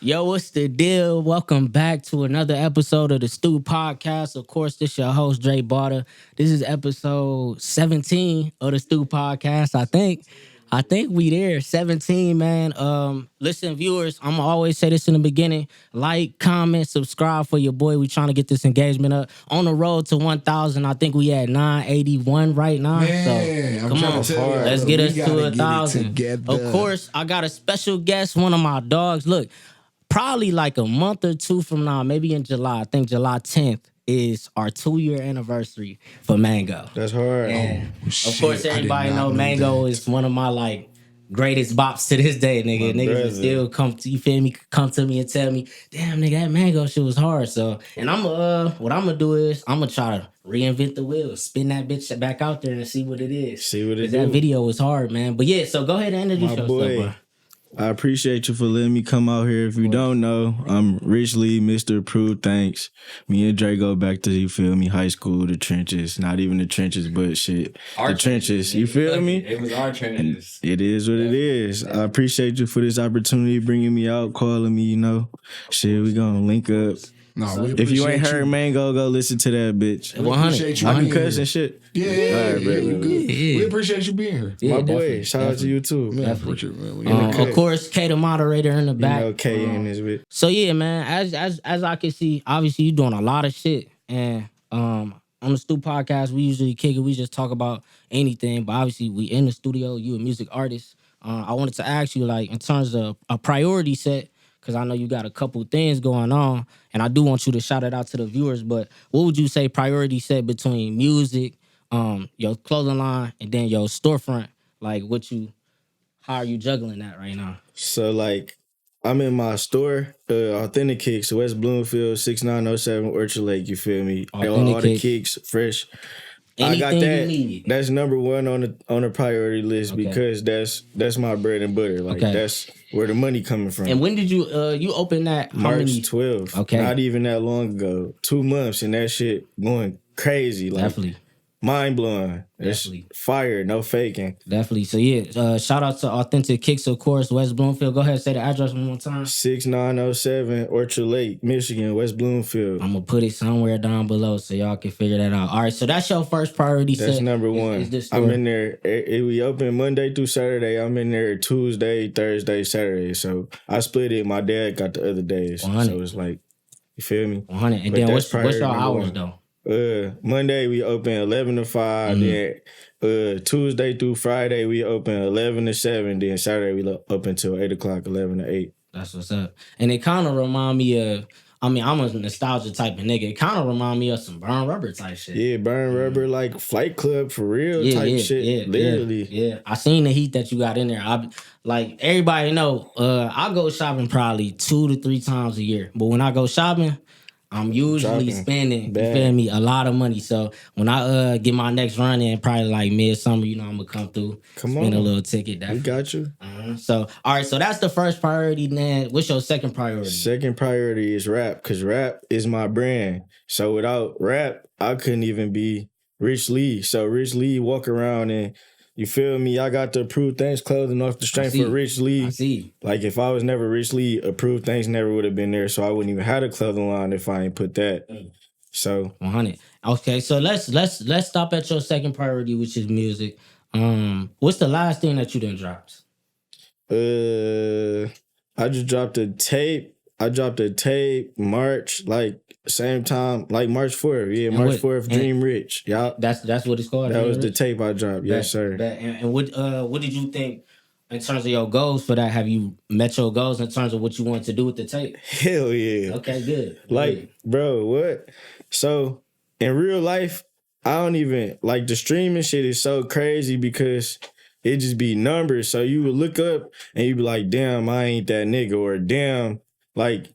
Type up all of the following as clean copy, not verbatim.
Yo, what's the deal? Welcome back to another episode of the Stu Podcast. Of course, this your host, Dre Barter. This is episode 17 of the Stu Podcast. I think we there. 17, man. Listen, viewers, I'm gonna always say this in the beginning. Like, comment, subscribe for your boy. We trying to get this engagement up. On the road to 1,000. I think we at 981 right now. Man, so I'm come trying on, to tell you, let's look, get we us to gotta get it 1,000. together. Of course, I got a special guest, one of my dogs. Look, probably like a month or two from now, maybe in July. I think July 10th is our 2-year anniversary for Mango. That's hard. And of shit, course, I did everybody not know know Mango that. is one of my greatest bops to this day, nigga. My Niggas brother. will still come to, you feel me, come to me and tell me, damn, nigga, that Mango shit was hard. So, and what I'm gonna do is I'm gonna try to reinvent the wheel, spin that bitch back out there and see what it is. See what it 'Cause that do. video was hard, man. But yeah, so go ahead and introduce My yourself, boy. bro. I appreciate you for letting me come out here. If you don't know, I'm Rich Lee, Mr. Approved. Thanks. Me and Dre go back to, you feel me, high school, the trenches. Not even the trenches, but shit. Our the trenches. You feel me? It was our trenches. It is what it is. I appreciate you for this opportunity, bringing me out, calling me, you know. Shit, we gonna link up. No, we If you ain't appreciate heard Mango, go listen to that bitch. We 100. appreciate you I can being cuss here. and shit. Yeah, All yeah, right, yeah, you bro. good. Yeah. We appreciate you being here. Yeah, My boy, definitely, shout out to you too. Man, Definitely. appreciate it, man. We in the Of cut. course, K the moderator in the You back. know, K in this bit. So yeah, man, as I can see, obviously you doing a lot of shit. And on the Stu podcast, we usually kick it, we just talk about anything. But obviously we in the studio, you a music artist. I wanted to ask you, like, in terms of a priority set, because I know you got a couple things going on, and I do want you to shout it out to the viewers, but what would you say priority set between music, your clothing line, and then your storefront? Like, how are you juggling that right now? So like, I'm in my store, Authentic Kicks, West Bloomfield, 6907 Orchard Lake. You feel me? Authentic all the Kicks. kicks fresh. Anything I got that. you need. That's number one on the priority list Okay. because that's my bread and butter. Like Okay. that's where the money coming from. And when did you open that? How March many? 12th. Okay. Not even that long ago. 2 months and that shit going crazy. Like Definitely. mind blowing. That's Definitely. fire. No faking. Definitely. So yeah, shout out to Authentic Kicks, of course, West Bloomfield. Go ahead, say the address one more time. 6907 Orchard Lake, Michigan, West Bloomfield. I'm gonna put it somewhere down below so y'all can figure that out. All right, so that's your first priority. That's set. number one. Is this I'm store. in there. We open Monday through Saturday. I'm in there Tuesday, Thursday, Saturday. So I split it. My dad got the other days. 100. So it's like, you feel me? 100. And But then that's what's priority your number hours one. though? Monday we open 11 to 5. Mm-hmm. Then Tuesday through Friday we open 11 to 7. Then Saturday we open till 8 o'clock, 11 to 8. That's what's up. And it kind of remind me of. I mean, I'm a nostalgia type of nigga. It kind of remind me of some Burn Rubber type shit. Yeah, Burn Rubber, like Flight Club for real type shit. Literally. Yeah. I seen the heat that you got in there. Like everybody know, I go shopping probably 2 to 3 times a year. But when I go shopping, I'm usually Dropping spending, bag. you feel me, a lot of money. So when I get my next run in, probably like midsummer, you know, I'm gonna come through, Come spend a on. little ticket. We Definitely. got you. So all right, so that's the first priority. Then what's your second priority? Second priority is rap, because rap is my brand. So without rap, I couldn't even be Rich Lee. So Rich Lee walk around and, you feel me, I got the Approved Things clothing off the strength see. for Rich Lee. I see. Like if I was never Rich Lee, Approved Things never would have been there. So I wouldn't even have a clothing line if I ain't put that. So 100. Okay, so let's stop at your second priority, which is music. What's the last thing that you done dropped? I just dropped a tape. I dropped a tape March, like same time, like March 4th. Yeah, And March what- 4th, and- Dream Rich. Y'all. That's what it's called. That was the Rich? tape I dropped. Yes, sir. And what did you think in terms of your goals for that? Have you met your goals in terms of what you want to do with the tape? Hell yeah. Okay, good. Like, bro, what? So, in real life, I don't even, like, the streaming shit is so crazy because it just be numbers. So, you would look up and you be like, damn, I ain't that nigga. Or, damn, like,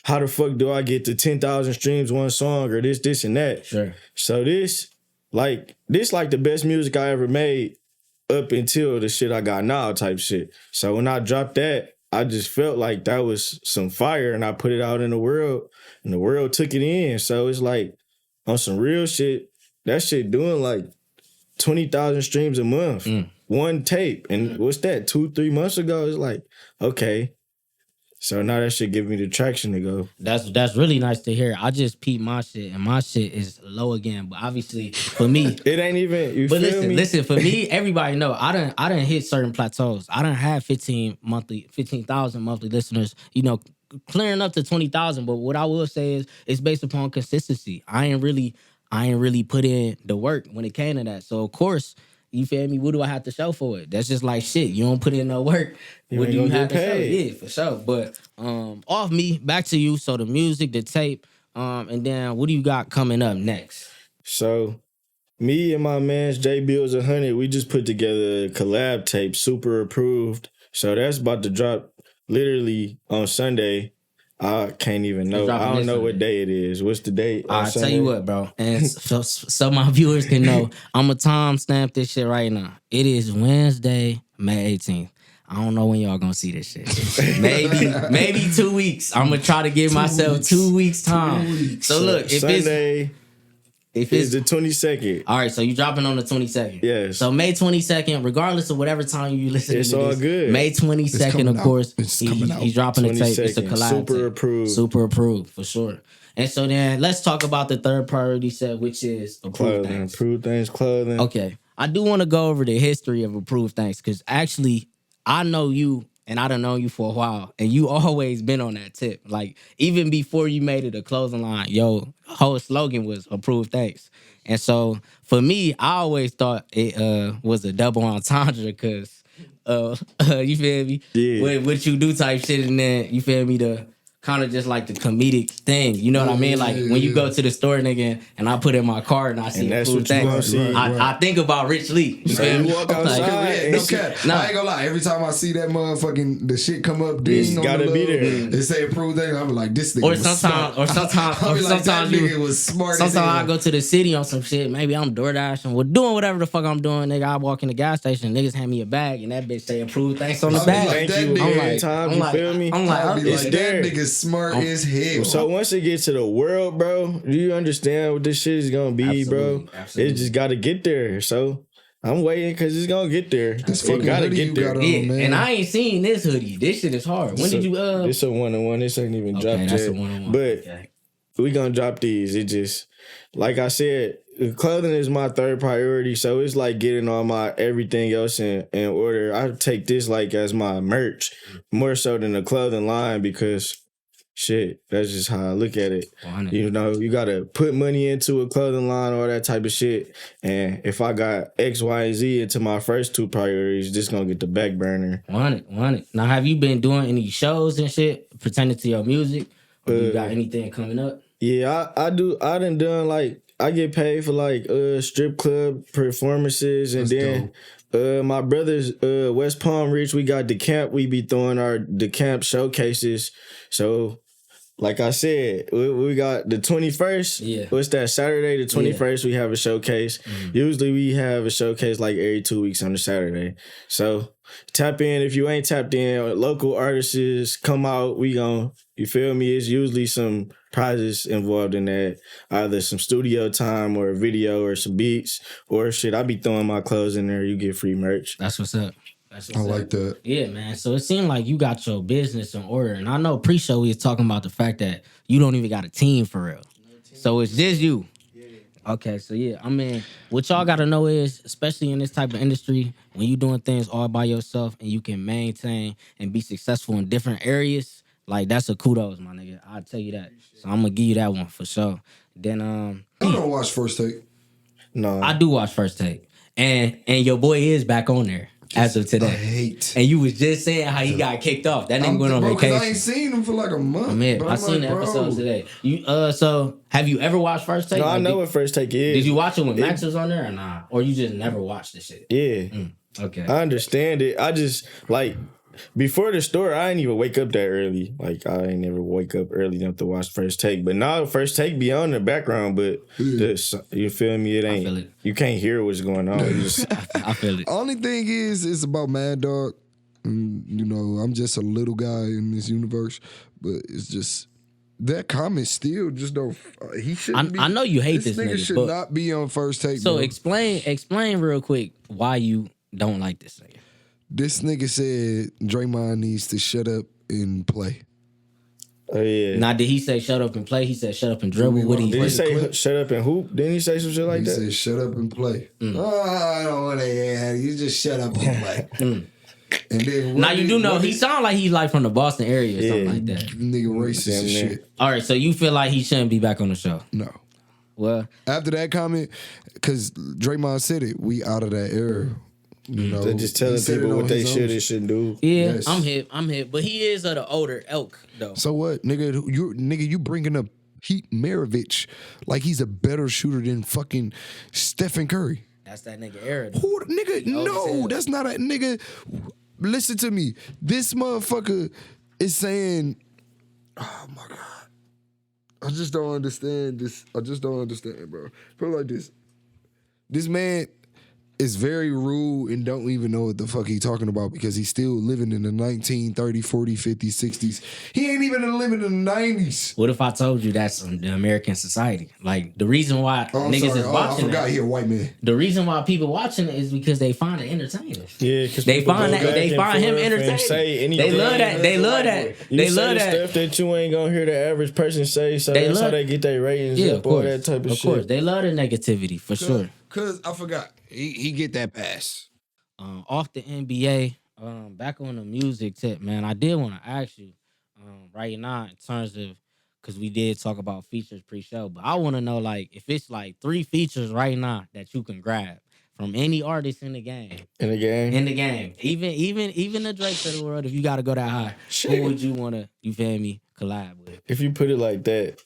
how the fuck do I get to 10,000 streams one song or this, and that? Sure. So, this like the best music I ever made up until the shit I got now type shit. So, when I dropped that, I just felt like that was some fire and I put it out in the world and the world took it in. So it's like on some real shit, that shit doing like 20,000 streams a month. One tape. And what's that? 2-3 months ago, it's like, okay. So now that shit give me the traction to go. That's really nice to hear. I just peeped my shit, and my shit is low again. But obviously, for me, It ain't even. You but feel me? listen. For me, everybody know I done hit certain plateaus. I done had 15,000 monthly listeners. You know, clearing up to 20,000. But what I will say is, it's based upon consistency. I ain't really put in the work when it came to that. So of course. You feel me? What do I have to show for it? That's just like shit. You don't put in no work. What do you have to show? Yeah, for sure. But off me, back to you. So the music, the tape, and then what do you got coming up next? So me and my man's J Bills 100, we just put together a collab tape, super approved. So that's about to drop literally on Sunday. I can't even know. I don't know what day it is. What's the date? I'll tell you what, bro. And so my viewers can know, I'm going to timestamp this shit right now. It is Wednesday, May 18th. I don't know when y'all gonna see this shit. Maybe 2 weeks. I'm gonna try to give myself 2 weeks time. 2 weeks. So look, if it's the 22nd. All right, so you dropping on the 22nd. Yes. So May 22nd, regardless of whatever time you listen to this. It's all good. May 22nd, of course, he's dropping the tape. It's a collab Super tape. approved. Super approved, for sure. And so then let's talk about the third priority set, which is approved things. Approved things, clothing. Okay. I do want to go over the history of approved things, because actually, I know you, and I done known you for a while, and you always been on that tip. Like, even before you made it a clothing line, yo, whole slogan was approved things. And so, for me, I always thought it was a double entendre, because, you feel me? Yeah. What you do type shit, and then, you feel me, the kind of just like the comedic thing. You know what I mean? Like, when you go to the store, nigga, and I put in my card and I see approved things, I think about Rich Lee. You feel me? You walk outside. I ain't gonna lie. Every time I see that motherfucking the shit come up, ding on gotta the be there. It say approved thing. I'm like, this nigga. Or was sometimes, smart. sometimes nigga was smart. Sometimes I go to the city on some shit. Maybe I'm DoorDashing, doing whatever the fuck I'm doing, nigga. I walk in the gas station, niggas hand me a bag, and that bitch say approved thanks on the bag. Thank you. You feel me? I'm like, it's there. That nigga smart as hell. So once it gets to the world, bro, do you understand what this shit is gonna be, bro? It just gotta get there. So I'm waiting because it's gonna get there. This fucking gotta hoodie get you there. got on, man. And I ain't seen this hoodie. This shit is hard. When did you It's a 1-on-1. This ain't even dropped that's yet. a 1-on-1. But we gonna drop these. It just, like I said, clothing is my third priority. So it's like getting all my everything else in order. I take this like as my merch more so than the clothing line, because shit, that's just how I look at it. You know, you gotta put money into a clothing line, all that type of shit. And if I got X, Y, and Z into my first two priorities, this gonna get the back burner. Want it. Now, have you been doing any shows and shit pertaining to your music? Or you got anything coming up? Yeah, I do. I done like, I get paid for like strip club performances, and That's then my brothers West Palm Ridge, we got the camp. We be throwing the camp showcases. So like I said, we got the 21st. Yeah. What's that? Saturday the 21st, we have a showcase. Mm-hmm. Usually we have a showcase like every 2 weeks on a Saturday. So tap in. If you ain't tapped in, local artists come out. We gon', you feel me? It's usually some prizes involved in that. Either some studio time or a video or some beats or shit. I be throwing my clothes in there. You get free merch. That's what's up. I like that. Yeah, man. So it seemed like you got your business in order. And I know pre-show we was talking about the fact that you don't even got a team for real. So it's just you. Okay, so yeah, I mean, what y'all got to know is, especially in this type of industry, when you doing things all by yourself and you can maintain and be successful in different areas, like, that's a kudos, my nigga. I'll tell you that. So I'm going to give you that one for sure. Then, I don't watch First Take. No. I do watch First Take. And your boy is back on there. As of today. I hate. And you was just saying how he got kicked off. That nigga went on vacation. I ain't seen him for like a month. Man, I seen the episode today. You so have you ever watched First Take? No, I know what First Take is. Did you watch it when Max was on there or not? Or you just never watched the shit? Yeah. Okay. I understand it. I just, like, before the store, I ain't even wake up that early. Like, I ain't never wake up early enough to watch First Take. But now First Take be on the background, but you feel me? It ain't. I feel it. You can't hear what's going on. You just, I feel it. Only thing is, it's about Mad Dog. And, you know, I'm just a little guy in this universe, but it's just that comment still just don't. He shouldn't be. I know you hate this nigga. nigga, Should but not be on First Take. so bro. explain real quick why you don't like this nigga. This nigga said Draymond needs to shut up and play. Oh yeah. Now, did he say shut up and play? He said shut up and dribble. What Did he say clip? shut up and hoop? Didn't he say some shit like He that? said, "Shut up and play." Oh, I don't want to hear. You just shut up and play. And then now you do know he sound like he's like from the Boston area or something like that. Nigga racist and shit. All right, so you feel like he shouldn't be back on the show? No. Well, After that comment, because Draymond said it, we out of that era. You know, They're just telling people what they should and shouldn't do. yeah, Yes. I'm hip. But he is of the older elk though. So what, nigga? You bringing up Heat Maravich like he's a better shooter than fucking Stephen Curry. That's that nigga era. Though. Who, nigga? No, that's not a nigga. Listen to me. This motherfucker is saying, "Oh my god, I just don't understand this. I just don't understand, bro." Put it like this: this man is very rude and don't even know what the fuck he talking about because he's still living in the 1930s, 40s, 50s, 60s. He ain't even living in the 90s. What if I told you that's the American society? Like the reason why niggas is watching I forgot he a white man. The reason why people watching it is because they find it entertaining. Yeah, because they find him entertaining. Say anything. They love that. They love that. They love that stuff that you ain't gonna hear the average person say. So that's how they get their ratings up. All that type of shit. Of course, they love the negativity for sure. Cause I forgot he get that pass. Off the NBA, back on the music tip, man. I did want to ask you right now in terms of because we did talk about features pre-show, but I want to know like if it's like 3 features right now that you can grab from any artist in the game. In the game, even the Drakes of the world. If you got to go that high, who would you want to? You feel me? Collab with? If you put it like that,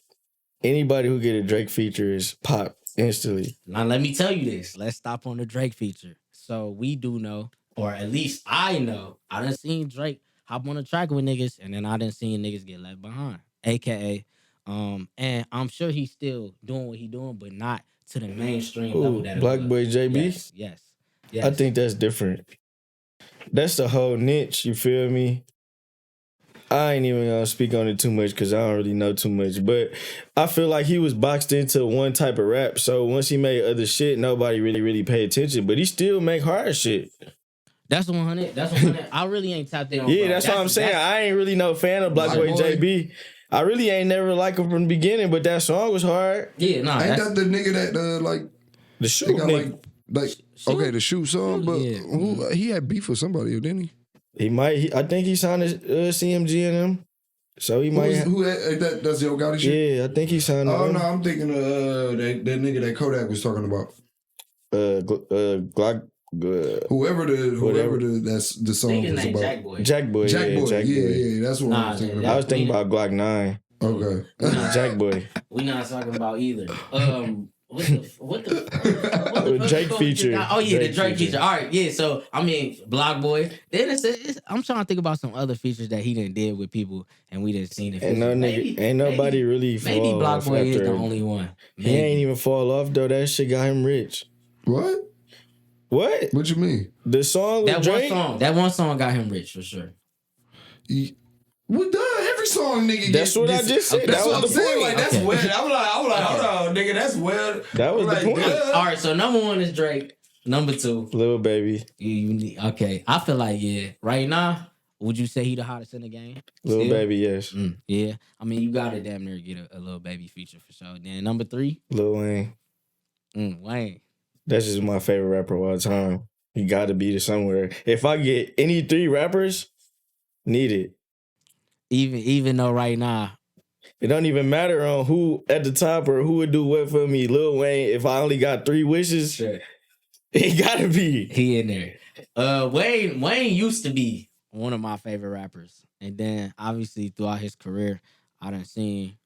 anybody who get a Drake feature is pop instantly. Now let me tell you this. Let's stop on the Drake feature. So we do know, or at least I know, I done seen Drake hop on a track with niggas, and then I done seen niggas get left behind. AKA, and I'm sure he's still doing what he doing, but not to the mainstream level that Black Boy JB? Yes. I think that's different. That's the whole niche, you feel me? I ain't even gonna speak on it too much because I don't really know too much. But I feel like he was boxed into one type of rap. So once he made other shit, nobody really paid attention. But he still make hard shit. That's 100. That's 100. I really ain't tapped in on. Yeah, that's what I'm saying. I ain't really no fan of Black Boy JB. I really ain't never liked him from the beginning, but that song was hard. Yeah, nah. Ain't that the nigga that like the shoot nigga? Like okay, the shoot song, but he had beef with somebody, didn't he? He might. I think he signed CMG and him. So he might. That's Yo Gotti shit? Yeah, I think he signed. Oh no, I'm thinking of that nigga that Kodak was talking about. Glock. Whoever that's the song was about. Jack Boy. Yeah, that's what I was thinking about. I was thinking about Glock 9. Okay. Jack Boy. We not talking about either. What the Drake feature. Oh yeah, the Drake feature. All right, yeah. So I mean, Block Boy. Then I'm trying to think about some other features that he didn't did with people, and we didn't see it. Ain't nobody really. Maybe Block Boy is the only one. Maybe. He ain't even fall off though. That shit got him rich. What? What you mean? The song with Drake? That one song got him rich for sure. Well, every song, nigga. That's what I just said. That's that what was I'm the saying. point. Like that's weird. I'm like, hold on, nigga. That's weird. That was the point. All right, so number 1 is Drake. Number 2, Lil Baby. Okay, I feel like right now, would you say he the hottest in the game? Lil Baby, yes. Yeah, I mean you gotta damn near get a Lil Baby feature for sure. Then number 3, Lil Wayne. Wayne. That's just my favorite rapper of all time. He got to be there somewhere. If I get any 3 rappers, need it. Even though right now, it don't even matter on who at the top or who would do what for me. Lil Wayne, if I only got 3 wishes, sure. He gotta be. He in there. Wayne used to be one of my favorite rappers. And then obviously throughout his career, I done seen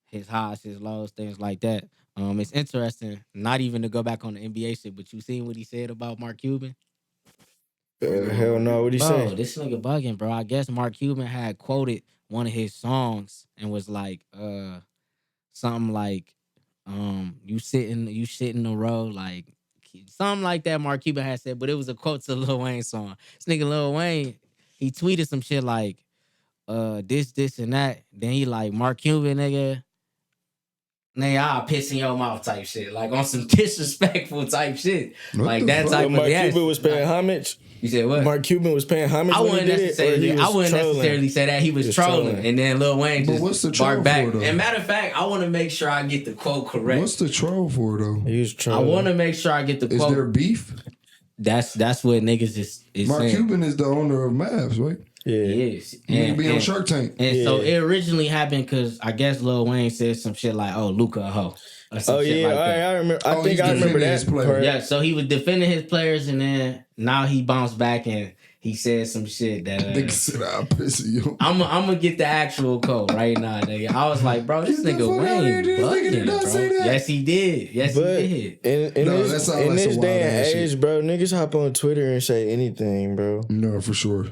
his highs, his lows, things like that. It's interesting, not even to go back on the NBA shit, but you seen what he said about Mark Cuban? Hell no, what'd he say? This nigga bugging, bro. I guess Mark Cuban had quoted one of his songs and was like, something like, you sit in the row, like something like that. Mark Cuban had said, but it was a quote to Lil Wayne song. This nigga Lil Wayne, he tweeted some shit like, this and that. Then he like, Mark Cuban, nigga, I'll piss in your mouth type shit. Like on some disrespectful type shit. Like that type of Mark Cuban was paying homage. You said what? Mark Cuban was paying homage I when he wouldn't did it, or necessarily. he was I wouldn't trolling? necessarily say that he was trolling, and then Lil Wayne But just what's the troll barked back. for, though? And matter of fact, I want to make sure I get the quote correct. What's the troll for though? He was I trolling. want to make sure I get the Is quote. there beef? That's what niggas is Mark saying. Cuban is the owner of Mavs, right? Yeah. Yes, He be on Shark Tank. And so Yeah. it originally happened because I guess Lil Wayne said some shit like, "Oh, Luka a hoe." Or some Oh shit yeah, like that. I remember. I Oh, think he's I remember defending that his player. part. Yeah, so he was defending his players, and then now he bounced back and he said some shit that Nigga said I'll piss you. I'm gonna get the actual quote right now, nigga. I was like, bro, this Get the nigga fuck out of here, Wayne this nigga did bugging, not bro. say that. Yes, he did. Yes, But he did. in No, that this, sound in like this some day and wild-ass age, shit. bro, niggas hop on Twitter and say anything, bro. No, for sure.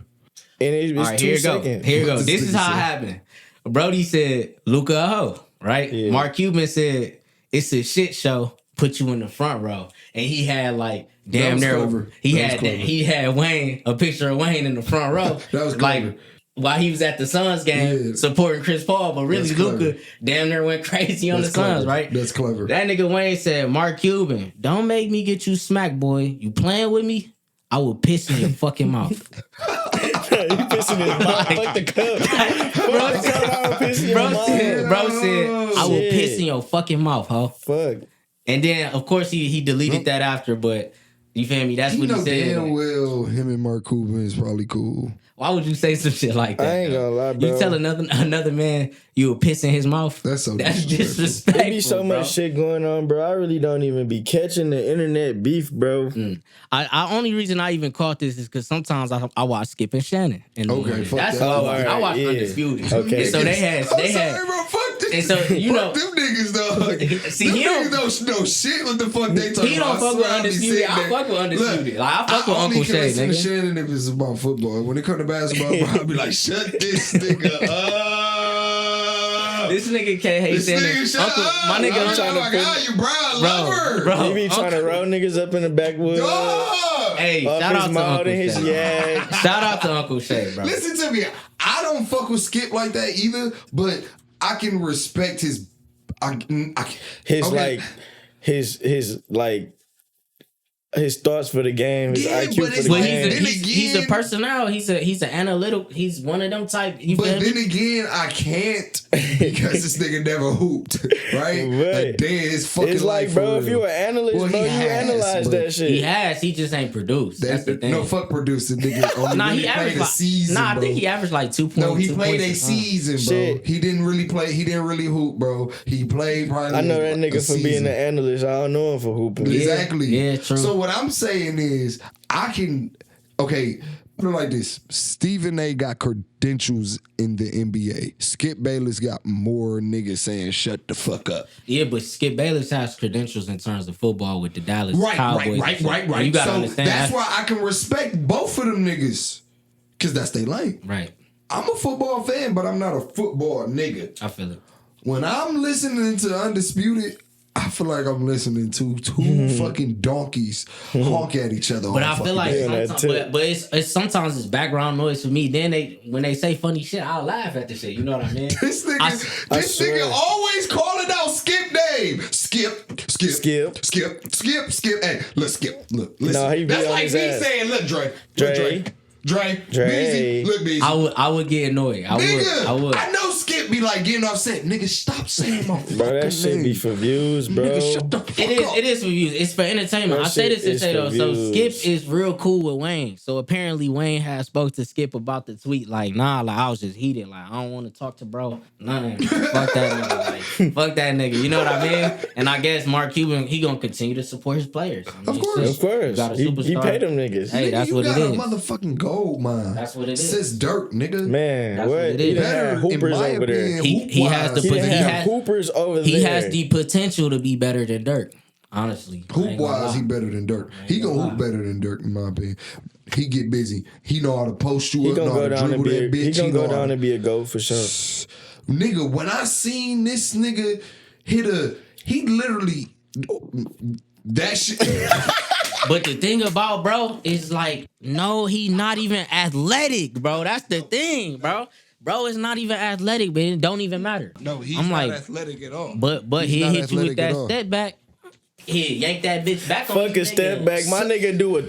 And it's All right, 2 here you go. seconds. Here you go. What This this is nigga how it say? happened. Brody said, Luka a hoe, right? Yeah. Mark Cuban said, it's a shit show. Put you in the front row. And he had like damn was near clever. he That was had clever. he had Wayne, a picture of Wayne in the front row. That was like clever. while he was at the Suns game Yeah. supporting Chris Paul, but really That's clever. Luka damn near went crazy on That's the Suns, clever. right? That's clever. That nigga Wayne said, Mark Cuban, don't make me get you smacked, boy. You playing with me? I will piss in your fucking mouth. He pissing his mouth. Fuck the cup. Bro said, Bro, I will Shit. piss in your fucking mouth, ho. Fuck. And then, of course, he deleted that after, but you feel me? That's You what he know damn said. well him and Mark Cuban is probably cool. Why would you say some shit like that? I ain't gonna lie, bro. You tell another man you will piss in his mouth? That's so That's disrespectful. disrespectful. There be so bro. much shit going on, bro. I really don't even be catching the internet beef, bro. I only reason I even caught this is because sometimes I watch Skip and Shannon. In the Okay, morning. fuck That's that. what I Oh, watch. I alright, watch yeah. Undisputed. Okay. And so they had I'm sorry, bro. Fuck this. And so, you know- Fuck them niggas, dog. See, them he niggas don't- don't know shit what the fuck they talking He about. don't fuck with I swear I be Undisputed. sitting I there. fuck with Undisputed. Look, Like, I fuck with only Uncle can Shay, listen to nigga. Shannon if it's about football. When it come to basketball, bro, I'll be like, shut this nigga up. This nigga can't hate This Shannon. nigga, shut Uncle, up. my nigga, Oh trying to my put- God, you brown lover. bro. He be trying to Uncle- roll niggas up in the backwoods. Dog. Hey, Up shout his out to mouth Uncle and his Shay. yak. Shout out to Uncle Shay, bro. Listen to me. I don't fuck with Skip like that either, but I can respect his. His okay. like his thoughts for the game, his Yeah, IQ but for it's the Well, like- game. he's a again- personnel. He's an analytical. He's one of them type. You But feel then me? again, I can't because this nigga never hooped, right? Right. A day is fucking It's like, life bro, for if you real. an analyst, Well, bro, he you has, analyze but that shit. He has. He just ain't produced. That's the thing. No, fuck producing, nigga. Only Nah, really he played averaged a like. season, I bro. think he averaged like 2 points. No, he 2 played a points. season, bro. Shit. He didn't really play. He didn't really hoop, bro. He played probably. I know that a nigga for being season. an analyst. I don't know him for hooping. Exactly. Yeah, true. So what I'm saying is, I can. Okay, put it like this: Stephen A. got credentials in the NBA. Skip Bayless got more niggas saying "shut the fuck up." Yeah, but Skip Bayless has credentials in terms of football with the Dallas Cowboys. Right. You gotta So understand. that's why I can respect both of them niggas, cause that's their lane. Right. I'm a football fan, but I'm not a football nigga. I feel it. When I'm listening to Undisputed, I feel like I'm listening to two fucking donkeys honk at each other. But all I feel fucking like day. Yeah, that sometimes, too. but it's sometimes it's background noise for me. Then when they say funny shit, I'll laugh at the shit. You know what I mean? This nigga, I this swear. nigga always calling out Skip name. Skip. Hey, look, Skip. Look, listen. No, he be That's on like his me ass. saying, look, Dre. Dre. Beezy. Look, Beezy. I would get annoyed. Nigga, I would. I know Skip be like getting upset. Nigga, stop saying my fucking Bro, that shit name. be for views, bro. Nigga, shut the fuck up. It is for views. It's for entertainment. That I say shit this to is say for though. So views. Skip is real cool with Wayne. So apparently Wayne has spoke to Skip about the tweet. Like, nah, like I was just heated. Like, I don't want to talk to bro. None. Fuck that nigga. Like, fuck that nigga. You know what I mean? And I guess Mark Cuban, he gonna continue to support his players. I mean, Of course. shit. Of course. You got a He superstar. paid them niggas. Hey, Nigga, that's you what got it a is. motherfucking gold mine. That's what it is. Sis Dirt, nigga. Man, That's what? what it He is. done had in hoopers my over there. opinion, He has the He But done he had has- hoopers over He there. has the potential to be better than Dirk. Honestly, I Hoop ain't gonna wise, lie. he better than Dirk. He gonna hoop better than Dirk, in my opinion. He get busy. He know how to post you He up, gonna know how go to down and dribble be. that bitch. He gonna know go how down to- and be a GOAT for sure. Nigga, when I seen this nigga he literally that shit. But the thing about bro is like, no, he not even athletic, bro. That's the thing, bro. Bro is not even athletic, but it don't even matter. No, he's I'm not like, athletic at all. But He's he not hit you with athletic at that all. step back. He yank that bitch back on Fuck you, a step nigga. back. My nigga do a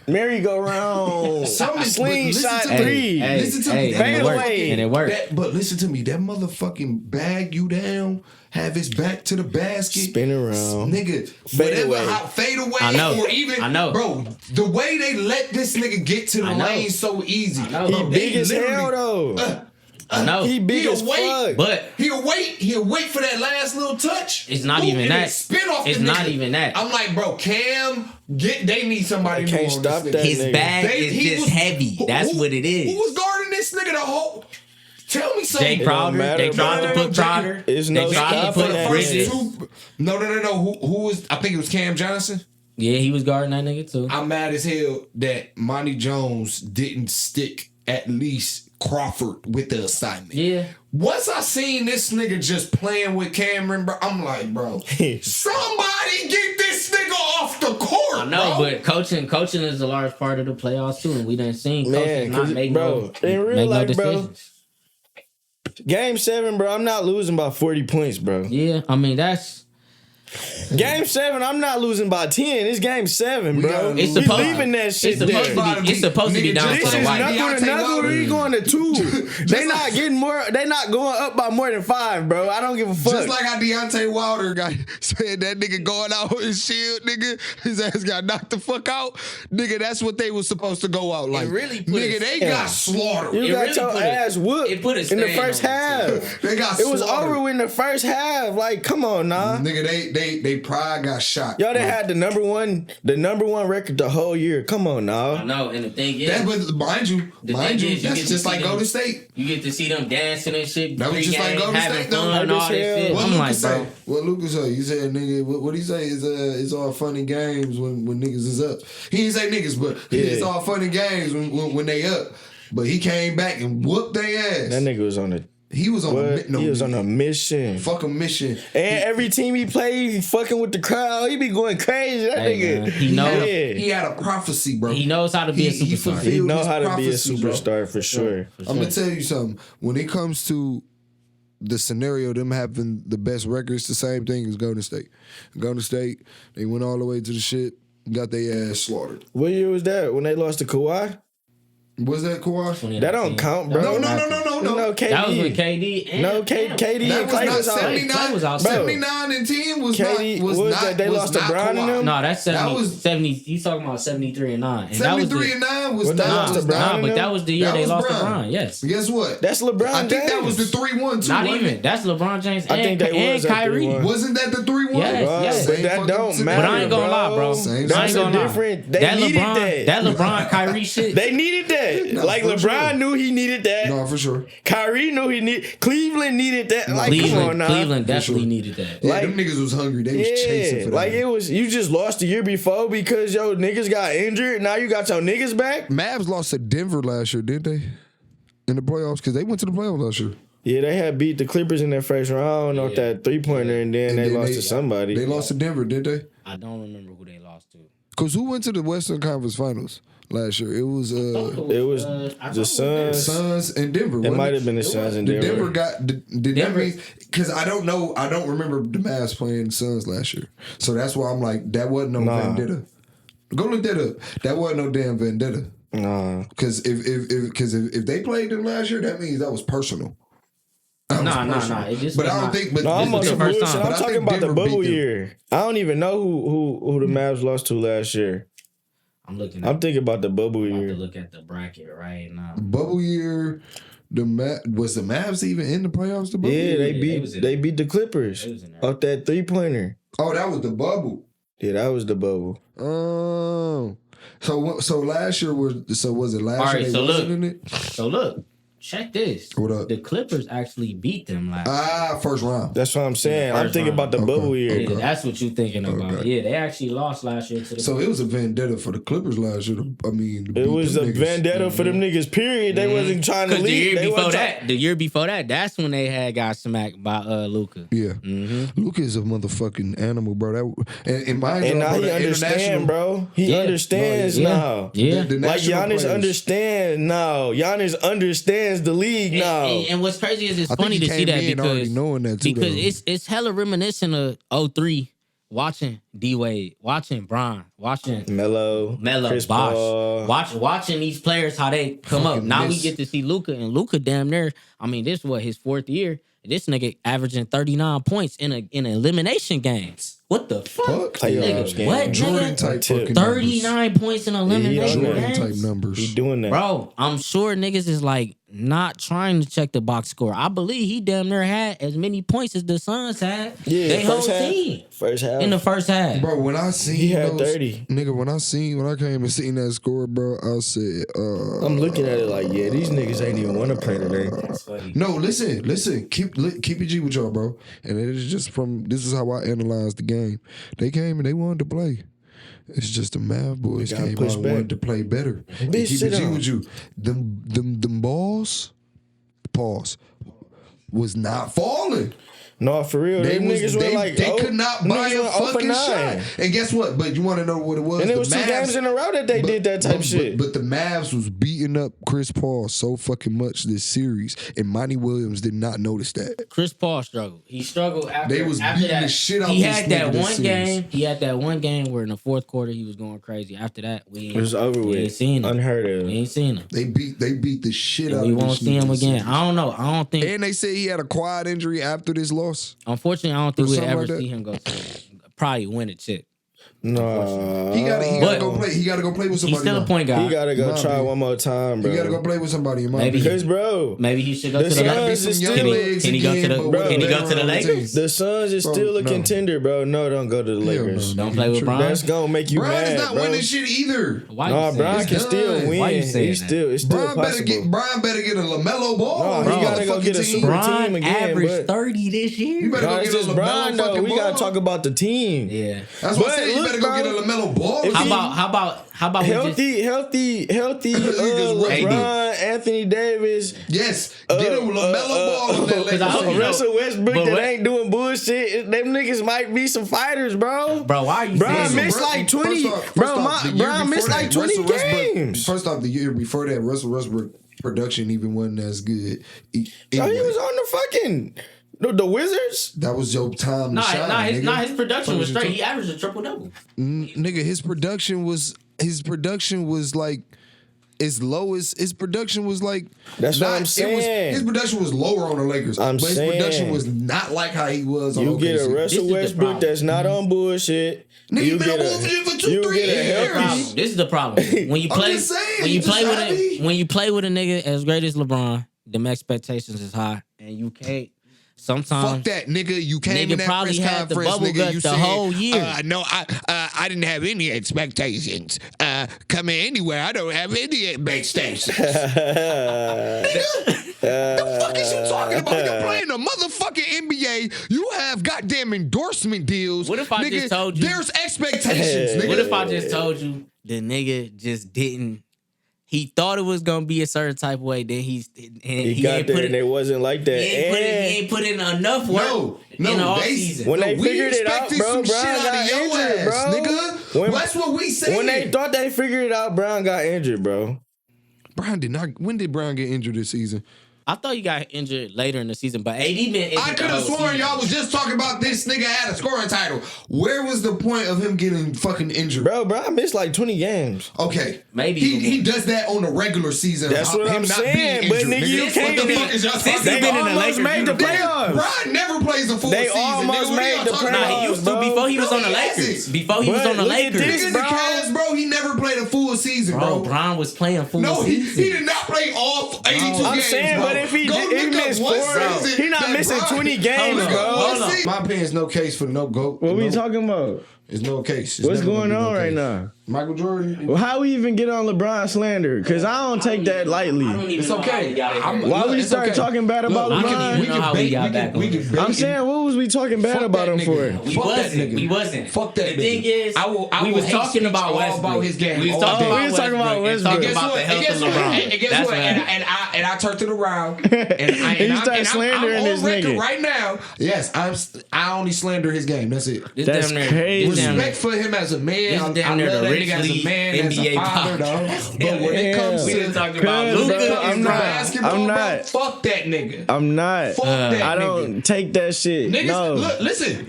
merry-go-round, slingshot three. Listen to me. And it worked. And it worked. But listen to me. That motherfucking bag you down, have his back to the basket, spin around, nigga. Fade away. Fade away. I know. Or even, I know. bro. The way they let this nigga get to the lane so easy. I know. He Bro, big as hell though. I know. He big as fuck. But he'll wait for that last little touch. It's not even and then that. Spin off It's the not nigga. even that. I'm like, bro, Cam, they need somebody I more can't on stop this that nigga. his nigga. bag He is was- just heavy. That's what it is. Who was guarding this nigga the whole? Tell me something. Jay don't Crowder. matter, They tried bro. to put Crowder. It's They no tried to stopping put that Bridges. nigga. No. Who was? I think it was Cam Johnson. Yeah, he was guarding that nigga too. I'm mad as hell that Monty Jones didn't stick at least Crawford with the assignment. Yeah. Once I seen this nigga just playing with Cameron, bro, I'm like, bro, somebody get this nigga off the court. I know, bro. but coaching is a large part of the playoffs too, and we done seen Man, coaches not 'cause, make bro, no, in real make life, no bro, decisions. Game 7, bro. I'm not losing by 40 points, bro. Yeah, I mean that's Game 7, I'm not losing by 10. It's game 7, bro. gotta it's We supposed leaving that shit it's supposed there. to be it's supposed to be Nigga, down This to the is wire. knuckle to Deontay knuckle. Wilder. We going to 2. They not like- getting more. They not going up by more than 5, bro. I don't give a fuck. Just like how Deontay Wilder got said that nigga going out with his shield, nigga, his ass got knocked the fuck out. Nigga, that's what they was supposed to go out like. really put nigga, a- they Yeah. got slaughtered. You It got really your put a- ass whooped it put a in the stain first on it, half. They got It was slaughtered. over in the first half. Like, come on, nah. Nigga, they pride got shot. Y'all done had the number one record the whole year. Come on, I now. know, and the thing is, That's what, mind you, The thing is, you that's get to just see like them- Golden State. you get to see them dancing and shit. That was just like pregame, Golden having State, though. fun and all Like that this shit. hell. What I'm Lucas like, say? bro. What Lucas say? He said, nigga, what he say is it's all funny games when niggas is up. He didn't say niggas, but it's all funny games when they up. But he came back and whooped their ass. That nigga was on a He was on he was on a mission. fucking mission. And every team he played, he fucking with the crowd. He be going crazy. That Hey, nigga. man, he knows- He had a prophecy, bro. He knows how to be a He superstar. fulfilled He know his how to be a prophecy, bro. superstar for sure. I'm gonna tell you something. When it comes to the scenario, them having the best records, the same thing as Golden State. Golden State, they went all the way to the shit, got their ass slaughtered. What year was that? When they lost to Kawhi? Was that Kawhi? 2019. That don't count, bro. No. No, KD. That was with KD. And No, KD That and was Clay not was out. 79. Clay was out. 79 and 10 was KD not. Was was not. that they was lost to not Brown and Kawhi. them? No, that's 70. That was- 70. You talking about 73 and 9? And that was 73 the, and 9 was When they not. lost to was Brown not- Nah, and but them? that was the year That they was lost to Brown. Bron. Yes. Guess what? That's LeBron I think that was the James. 3-1 too. Not wasn't even. it? That's LeBron James I think and, they and was at Kyrie. 3-1. Wasn't that the 3-1? Yes, Bro, yes. but Same that fucking don't scenario. matter. But I ain't gonna lie, bro. Same I ain't That's a gonna lie. different. They That needed LeBron, that. LeBron Kyrie shit. They needed that. No, Like for LeBron sure. knew he needed that. No, for sure. Kyrie knew he needed. Cleveland needed that. Like, come on Cleveland, now. Cleveland definitely sure. needed that. Yeah, Like- them niggas was hungry. They was chasing Yeah, for that. like it was. You just lost the year before because your niggas got injured. Now you got your niggas back. Mavs lost to Denver last year, didn't they? In the playoffs, because they went to the playoffs last year. Yeah, they had beat the Clippers in their first round. I don't know if that 3-pointer, and then And they then lost to somebody. They lost to Denver, didn't they? I don't remember who they lost to. Because who went to the Western Conference Finals last year? It was It was the Suns. Suns and Denver. It might have been the Suns and The Denver. Denver got. Did that Denver. mean? Because I don't know. I don't remember the Mavs playing the Suns last year. So that's why I'm like, that wasn't no Nah. vendetta. Go look that up. That wasn't no damn vendetta. Nah. Because if they played them last year, that means that was personal. That was Nah. personal. It just But was I don't not. think. But No, I'm was on the some first bullshit. time. I'm But I talking think about the Denver beat bubble them. year. I don't even know who the Mavs lost to last year. I'm looking. I'm thinking about the bubble about to year. look at the bracket right now. bubble year, was the Mavs even in the playoffs? The bubble Yeah, year? they was in beat there. the Clippers They was in there. off that 3-pointer. Oh, that was the bubble. Yeah, that was the bubble. Oh, so last year was it last All year? right, They so wasn't look. in it? So look, check this. What up? The Clippers actually beat them last. First round. That's what I'm saying. I'm first thinking round. about the bubble year. Yeah, that's what you're thinking about. Okay. Yeah, they actually lost last year to the. So it was a vendetta for the Clippers last year. I mean, to It beat was a them niggas. vendetta for them niggas, period. They wasn't trying to Because lead. the year before that, that's when they had got smacked by Luka. Yeah, Luka is a motherfucking animal, bro. And mind you, And now bro, he the understand, international- bro. He Yeah. understands Yeah. now. Yeah. The Like national Giannis players. understands now. Giannis understands the league now. And what's crazy is it's I think funny he to see came that in already because knowing that too, because though. it's hella reminiscent of 03 watching D Wade, watching Bron, watching Melo, Chris Bosh, Paul. watching these players how they come up. Fucking Now we miss. get to see Luka, and Luka damn near. I mean, this was his 4th year. This nigga averaging 39 points in elimination games. What the fuck? Playoffs Nigga, game. what, Jordan nigga? type Tip. fucking 39 points in elimination Jordan games. type numbers. He doing that. Bro, I'm sure niggas is like not trying to check the box score. I believe he damn near had as many points as the Suns had. Yeah, they whole first half. team First half. in the first half. Bro, when I seen He had those, 30. nigga, when I came and seen that score, bro, I said, I'm looking at it like, yeah, these niggas ain't even want to play today. no, listen, keep it G with y'all, bro. And it is just this is how I analyze the game. They came and they wanted to play. It's just the Mav boys gotta came push out and back. wanted to play better. And Bitch, keep sit it G down. with you. Them balls, pause, was not falling. No, for real. They, Them niggas went like, they oh, could not buy niggas a went 0 for fucking 9. shot. And guess what? But you want to know what it was? And it The was 2 Mavs- games in a row that they did that type shit. But the Mavs was beating up Chris Paul so fucking much this series, and Monty Williams did not notice that. Chris Paul struggled. He struggled after, They was after beating that. the shit out he this had that nigga this one series. game. He had that one game where in the 4th quarter he was going crazy. After that, we It was over we ain't with. seen him. Unheard of. We ain't seen him. They beat the shit And out we of won't this see him nigga this again. series. I don't know. I don't think. And they say he had a quad injury after this loss. Unfortunately, I don't think Or we'll something ever like that. see him go to probably win a chip. No. He gotta But- go play. He gotta go play with He's somebody. still a now. point guard. He gotta go Nah, try man. one more time, bro. He gotta go play with somebody. In my Maybe opinion. Because, bro, Maybe he should go The to the Suns Lakers. is Some still- young legs Can he go to again, the- but bro, can he whatever go to the on Lakers? team. the Suns is Bro, still a no. contender, bro. No, don't go to the Hell Lakers. no, Don't nigga. play with Bron. That's gonna make you Bron's mad, not bro. winning shit either. Why Nah, you saying Bron that? can It's still done. win. Why you saying He's that? still, it's still Bron better possible. get a LaMelo ball. No, on he the gotta go fucking get a team. super Bron team again, averaged but- 30 this year. You better No, go it's get a just LaMelo Bron, though. fucking We ball. gotta talk about the team. Yeah. That's what But I'm saying. You look, better go bro, get a LaMelo ball. if How he- about we just Healthy Niggas LeBron, Anthony Davis, Yes, get a LaMelo ball on that Cause Lakers I don't team. know. Russell Westbrook But that what- ain't doing bullshit. Them niggas might be some fighters, bro. Bro, why are you Bron saying that? missed like 20. First off, Bro, the year Bron missed before like that, 20 Russell Westbrook- games. First off, the year before that, Russell Westbrook production even wasn't as good. Bro, he Anyway, was on the fucking the Wizards. that was your time to shine. His production Fuck was you straight. talking- He averaged a triple double. Nigga, his production was like as low as his production was like. That's what I'm it was- saying. his production was lower on the Lakers, I'm but his saying. production was not like how he was on You OKC. get a This Russell is the Westbrook problem. that's not on bullshit. Nigga, You you been get on a- bullshit for 2, you 3 get a years. healthy- This is the problem. When you I'm play, just saying, when you just play with happy. when you play with a nigga as great as LeBron, them expectations is high, and you can't. Sometimes Fuck that, nigga. You came Nigga in that probably press had the conference, bubble nigga. gut You the said, whole year. No, I didn't have any expectations. Coming anywhere, I don't have any expectations. The fuck is you talking about? You're playing the motherfucking NBA. You have goddamn endorsement deals. What if I nigga, just told you- There's expectations, nigga. What if I just told you the nigga just didn't? He thought it was gonna be a certain type of way. Then He he got ain't there put and it. it wasn't like that. He And ain't put in enough work No, in the off they- season. when they we figured it out, expected bro, some Bron shit out got of your injured, ass, bro. nigga. When- That's what we said. when they thought they figured it out, Brown got injured, bro. Brown did not. When did Brown get injured this season? I thought he got injured later in the season, but AD been injured. I could have the whole sworn season. y'all was just talking about this nigga had a scoring title. Where was the point of him getting fucking injured? Bro, Brown missed like 20 games. Okay, Maybe he even he more. does that on the regular season. That's what him I'm not saying, being but injured, nigga, you What can't the be- fuck is y'all since talking he They been in the about? almost Lakers made the uniform. playoffs. Brian never plays a full They season. almost nigga. What made are y'all the talking Nah, about? he used to bro. before he was No, on the he Lakers. hasn't. Before he was But on the look at Lakers. this, Nigga, bro. the Cavs, bro, he never played a full season, Bro, bro. Bron was playing full No, he season. did not play all 82 I'm games, saying, bro. but if he Go if he look up missed one 4, season he not that missing Bron- 20 games, Hold bro. on, hold on. My opinion is no case for the no GOAT. What we No- talking about? It's no case. It's What's never going gonna be on no right case. now? Michael Jordan. Well, how we even get on LeBron slander? Because I don't take that lightly. It's okay. Why we It's start okay. talking bad about I LeBron? don't even know how we got back on this. I'm saying, what was we talking bad Fuck about that him for? nigga. We Fuck that wasn't. nigga. We wasn't. Fuck that The thing nigga. is, I will we was hate talking speech about all Westbrook. about his game. We was all talking day. about we was talking about Westbrook. and Westbrook. talking about the health of LeBron. And guess That's what? what And I turned it around. And You start slandering I'm this on record nigga. right now. Yes, I only slander his game. That's it. This That's damn near- crazy. this respect for him as a man. I love that nigga as a man, as a father, though. But when it comes to talking about Luka, I'm not. basketball, I'm bro, not. fuck that nigga. I'm not. Fuck that I nigga. don't take that shit. Niggas, No. look, listen.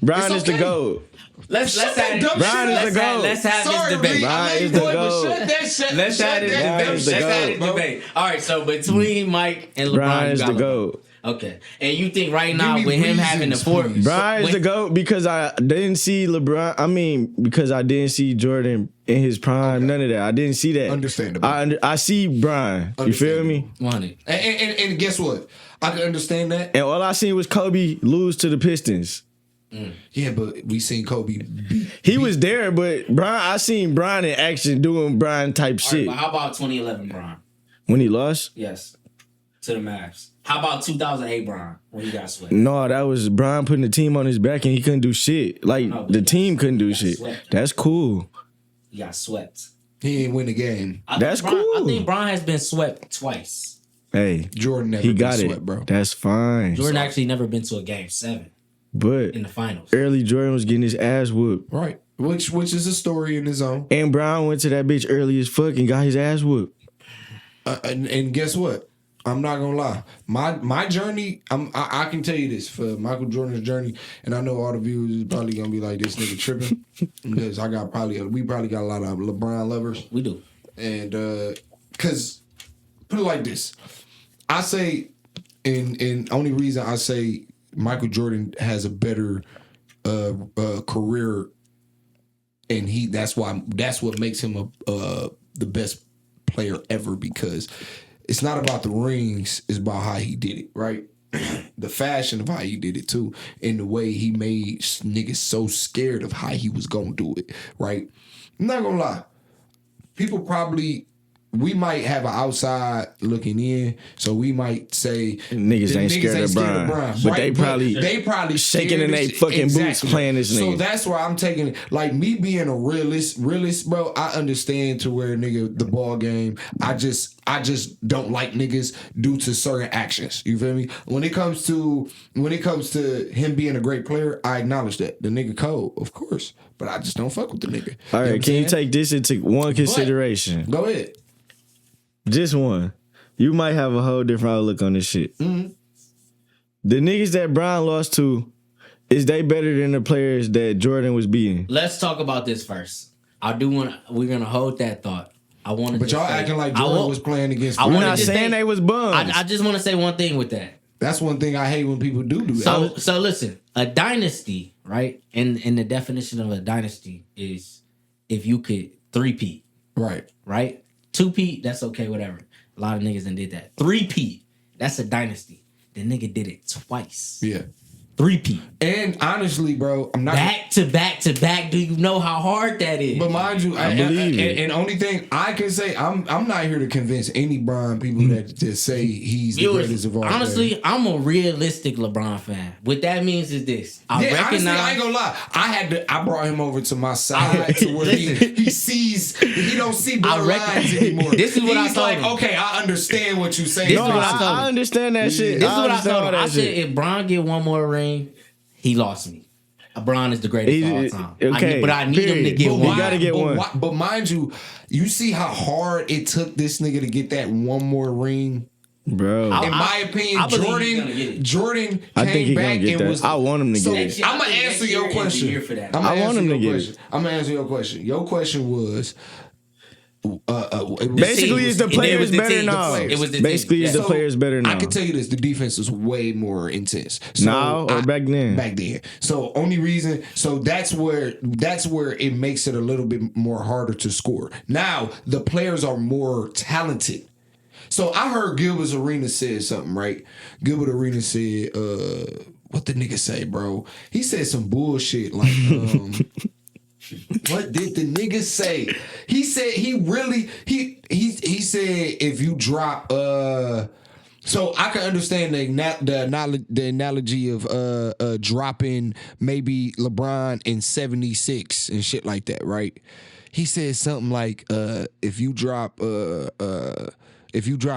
Brian It's is the okay. GOAT. Let's Shut that have dumb Brian shit is the up. GOAT. let's have Sorry, this debate. Reed, I Brian love you, is the boy, but GOAT. shut that shit. Let's shut have this that Brian debate. is dumb the Let's shit have GOAT. this up, bro. debate. All right, so between Mike and LeBron, Brian you is got the LeBron. GOAT. Okay, and you think right Give now me with him having the reasons, four, please. Brian is the GOAT because I didn't see LeBron. I mean, because I didn't see Jordan in his prime. None of that. I didn't see that. Understandable. I see Brian. You feel me? 100. And guess what? I can understand that. And all I seen was Kobe lose to the Pistons. Yeah, but we seen Kobe beat. He was there, but Brian, I seen Brian in action doing Brian type All right, shit. but how about 2011 Bron? When he lost? Yes, to the Mavs. How about 2008 Bron when he got swept? No, that was Brian putting the team on his back and he couldn't do shit. Like, No, but the he got- team couldn't do he got shit. swept. That's cool. He got swept. He didn't win the game. That's Bron, I cool. think Bron has been swept twice. Hey, Jordan never he been got swept, it, bro. That's fine. Jordan actually never been to a game 7 But in the finals. early Jordan was getting his ass whooped. Right. Which is a story in his own. And Brown went to that bitch early as fuck and got his ass whooped. And guess what? I'm not gonna lie. My journey, I can tell you this for Michael Jordan's journey, and I know all the viewers is probably gonna be like, this nigga tripping because we probably got a lot of LeBron lovers, We do. and because put it like this, I say, and only reason I say Michael Jordan has a better career, and that's what makes him the best player ever, because it's not about the rings, it's about how he did it, right? The fashion of how he did it too, and the way he made niggas so scared of how he was gonna do it, right? I'm not gonna lie. People we might have an outside looking in, so we might say Niggas the ain't scared of Brian, but right? they probably shaking scared in as they shit. fucking boots playing this So nigga. that's where I'm taking it. Like me being a realist, bro. I understand to where nigga the ball game. I just don't like niggas due to certain actions. You feel me? When it comes to him being a great player, I acknowledge that the nigga cold, of course, but I just don't fuck with the nigga. All know what right, I'm can you saying? take this into one consideration? Go ahead. Just one. You might have a whole different outlook on this shit. Mm-hmm. The niggas that Brian lost to, is they better than the players that Jordan was beating? Let's talk about this first. We're gonna hold that thought. I want But y'all acting like Jordan was playing against. I I'm wanna not just saying say- they was bums. I just want to say one thing with that. That's one thing I hate when people do that. So listen, a dynasty, right? And the definition of a dynasty is if you could three-peat, Right. right? Two-peat, that's okay, whatever. A lot of niggas done did that. Three-peat, that's a dynasty. The nigga did it twice. Yeah. Three-peat. And honestly, bro, I'm not Back to back to back. Do you know how hard that is? But mind you, I believe it. and only thing I can say, I'm not here to convince any Brian people that just say he's the greatest of all. Honestly, I'm a realistic LeBron fan. What that means is this: honestly, I ain't gonna lie. I brought him over to my side to where he don't see blurred lines anymore. This is what I He's told like, him. okay, I understand what you're saying. This no, is what I told him. I understand that shit. This is what I understand told all him. that I said, shit. if Bron get one more ring, he lost me. LeBron is the greatest of all time. Okay, But I need him to period. get But one. you gotta get one. But mind you, you see how hard it took this nigga to get that one more ring. Bro. In my opinion, I believe he's gonna get it. Jordan I think came he gonna back get and that. was. I want him to So get it. I'm gonna I think answer next your year is the question. year for that. I want him to get it. I'm gonna answer your question. Your question was. Basically, is the players better now? It was the Basically, team. is the Yeah. players better now? I can tell you this: the defense is way more intense. So Now or back then? Back then. So only reason. So that's where it makes it a little bit more harder to score. Now the players are more talented. So I heard Gilbert Arenas said something, right? Gilbert Arenas said, "What the nigga say, bro?" He said some bullshit like. What did the nigga say? He said he said if you drop so I can understand the analogy of dropping maybe LeBron in 76 and shit like that, right? He said something like if you drop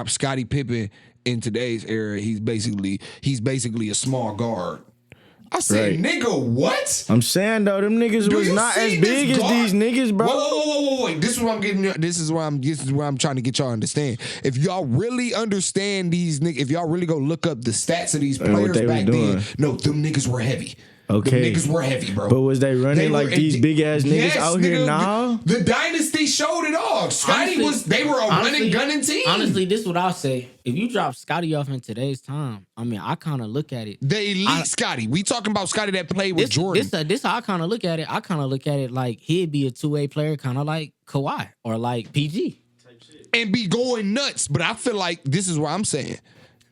Scottie Pippen in today's era, he's basically a small guard. I said, Right. nigga, what? I'm saying though, them niggas Do was you not see as this big as guard? these niggas, bro. Whoa. This is what I'm getting. This is where I'm trying to get y'all to understand. If y'all really understand these niggas, if y'all really go look up the stats of these And what players they was back doing. then, no, them niggas were heavy. Okay. Them niggas were heavy, bro. But was they running like these big ass niggas Yes, out here nigga, now? The dynasty showed it all. Scotty they were a running gunning team. Honestly, this is what I'll say. If you drop Scotty off in today's time, I mean, I kind of look at it. The elite Scotty. We talking about Scotty that played with Jordan. This how I kind of look at it. I kind of look at it like he'd be a 2-way player, kind of like Kawhi or like PG. And be going nuts. But I feel like this is what I'm saying.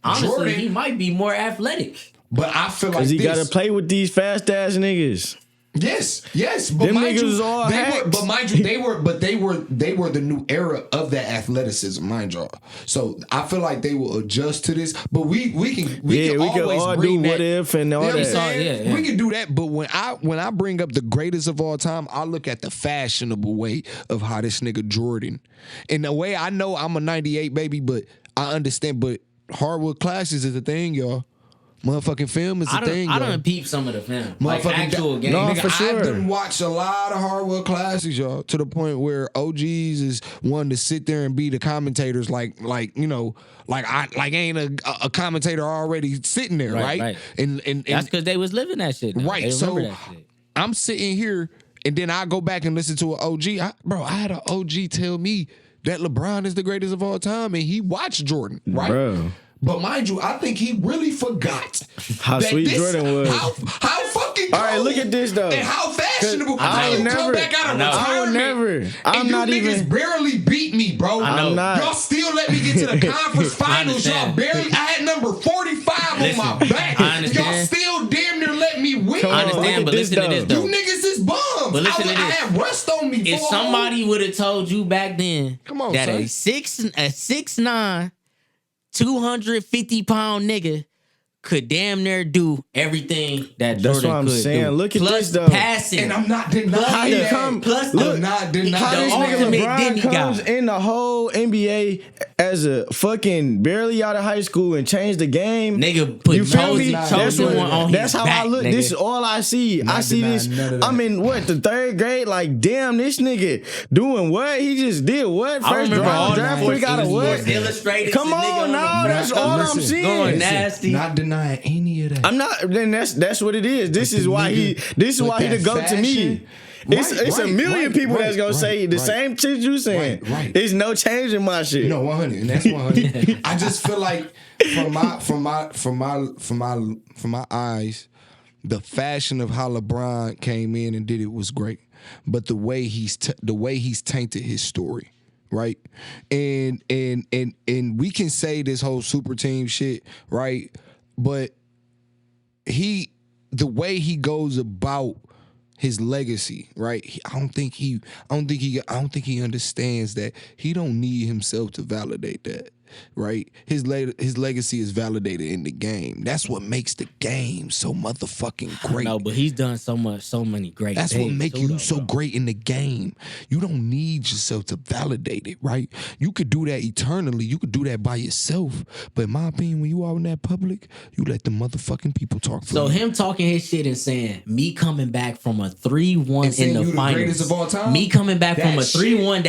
Honestly, Jordan, he might be more athletic. but I feel like Cause he this. gotta play with these fast ass niggas. Yes, but Them mind niggas you, was all hacked. they were the new era of that athleticism, mind y'all. So I feel like they will adjust to this, but we can always all bring do that, what if and all you know what I'm that. saying? Yeah. We can do that, but when I bring up the greatest of all time, I look at the fashionable way of how this nigga Jordan. In a way, I know I'm a 98 baby, but I understand. But hardwood classes is a thing, y'all. Motherfucking film is a thing. I y'all. done peep some of the film, like actual games. No, Nigga, for sure. I've done watched a lot of hardwood classes, y'all, to the point where OGs is one to sit there and be the commentators, like you know, ain't a commentator already sitting there, right? And That's because they was living that shit. Now. Right, They so remember that shit. I'm sitting here, and then I go back and listen to an OG. I had an OG tell me that LeBron is the greatest of all time, and he watched Jordan, right? Bro. But mind you, I think he really forgot How that sweet Jordan was. How fucking All right, cold look at this, though. and how fashionable. I would How you come never- back out of I would retirement. never. I'm and not you niggas even- barely beat me, bro. I'm not. Y'all still let me get to the conference finals. Y'all understand. barely. I had number 45 Listen, on my back. I understand. Y'all still damn near let me win. Come I on, look understand, at but this, listen to this though. though. You niggas is bums. But listen to I this. had rust on me. If for a somebody would have told you back then Come on, that son. a 6'9", 250-pound nigga could damn near do everything that That's Jordan what I'm could saying. do. Look at plus this, though. passing. And I'm not denying How you that. come? Plus Look, I'm not denying how this the nigga ultimate LeBron Denny comes guy. in the whole NBA as a fucking barely out of high school and changed the game. Nigga put You feel me? chosen one on That's his how back, I look. nigga. This is all I see. I see denying this. none of that. I'm in what, the 3rd grade? Like, damn, this nigga doing what? He just did what? I First remember all round draft pick out of what? Sports Illustrated. Come the nigga on, no, the that's front. all I'm Listen, seeing. going nasty. Not denying any of that. I'm not. Then that's what it is. This But is the why he. nigga This is with why he the that goat to me. fashion- It's a million people that's gonna say the right. same shit you saying. Right. There's no change in my shit. No, 100, and that's 100. I just feel like from my eyes, the fashion of how LeBron came in and did it was great, but the way he's tainted his story, right? And we can say this whole super team shit, right? But the way he goes about his legacy, right? I don't think he understands that he don't need himself to validate that, right? His legacy is validated in the game. That's what makes the game so motherfucking great. No, but he's done so many great That's things. what make too, you though, so bro. great in the game. You don't need yourself to validate it, right? You could do that eternally. You could do that by yourself. But in my opinion, when you out in that public, you let the motherfucking people talk for So you. him talking his shit and saying me coming back from a 3-1 And saying in the you the finals, greatest of all time? me coming back from a That 3-1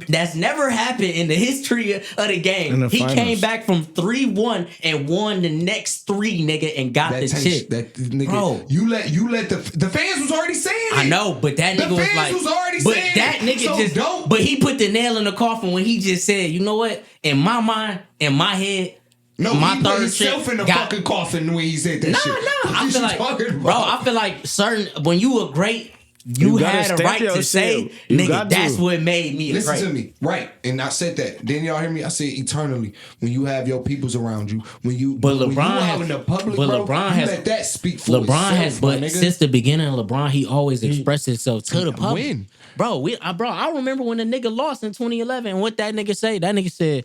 that's never happened in the history of the game. In the He finals. came back from 3-1 and won the next 3, nigga, and got the shit. That nigga, Bro. you let the fans was already saying it. I know, but that The nigga was fans like, was already but saying that it. nigga So just, don't- but he put the nail in the coffin when he just said, you know what? In my mind, in my head, No, my he put third himself shit in the got- fucking coffin when he said that No, shit. no. What I you feel like, talking about? bro, I feel like when you were great, you gotta had a stamp right your to say, shit. You nigga, got to. that's what made me a Listen great. to me, right? And I said that. Didn't y'all hear me? I said eternally. When you have your peoples around you, when you But when you LeBron out has- in the public, but bro, LeBron you has- let that speak for LeBron itself, has, my but nigga. since the beginning of LeBron, he always expressed himself to the public. win. Bro, I remember when the nigga lost in 2011. And what that nigga say? That nigga said,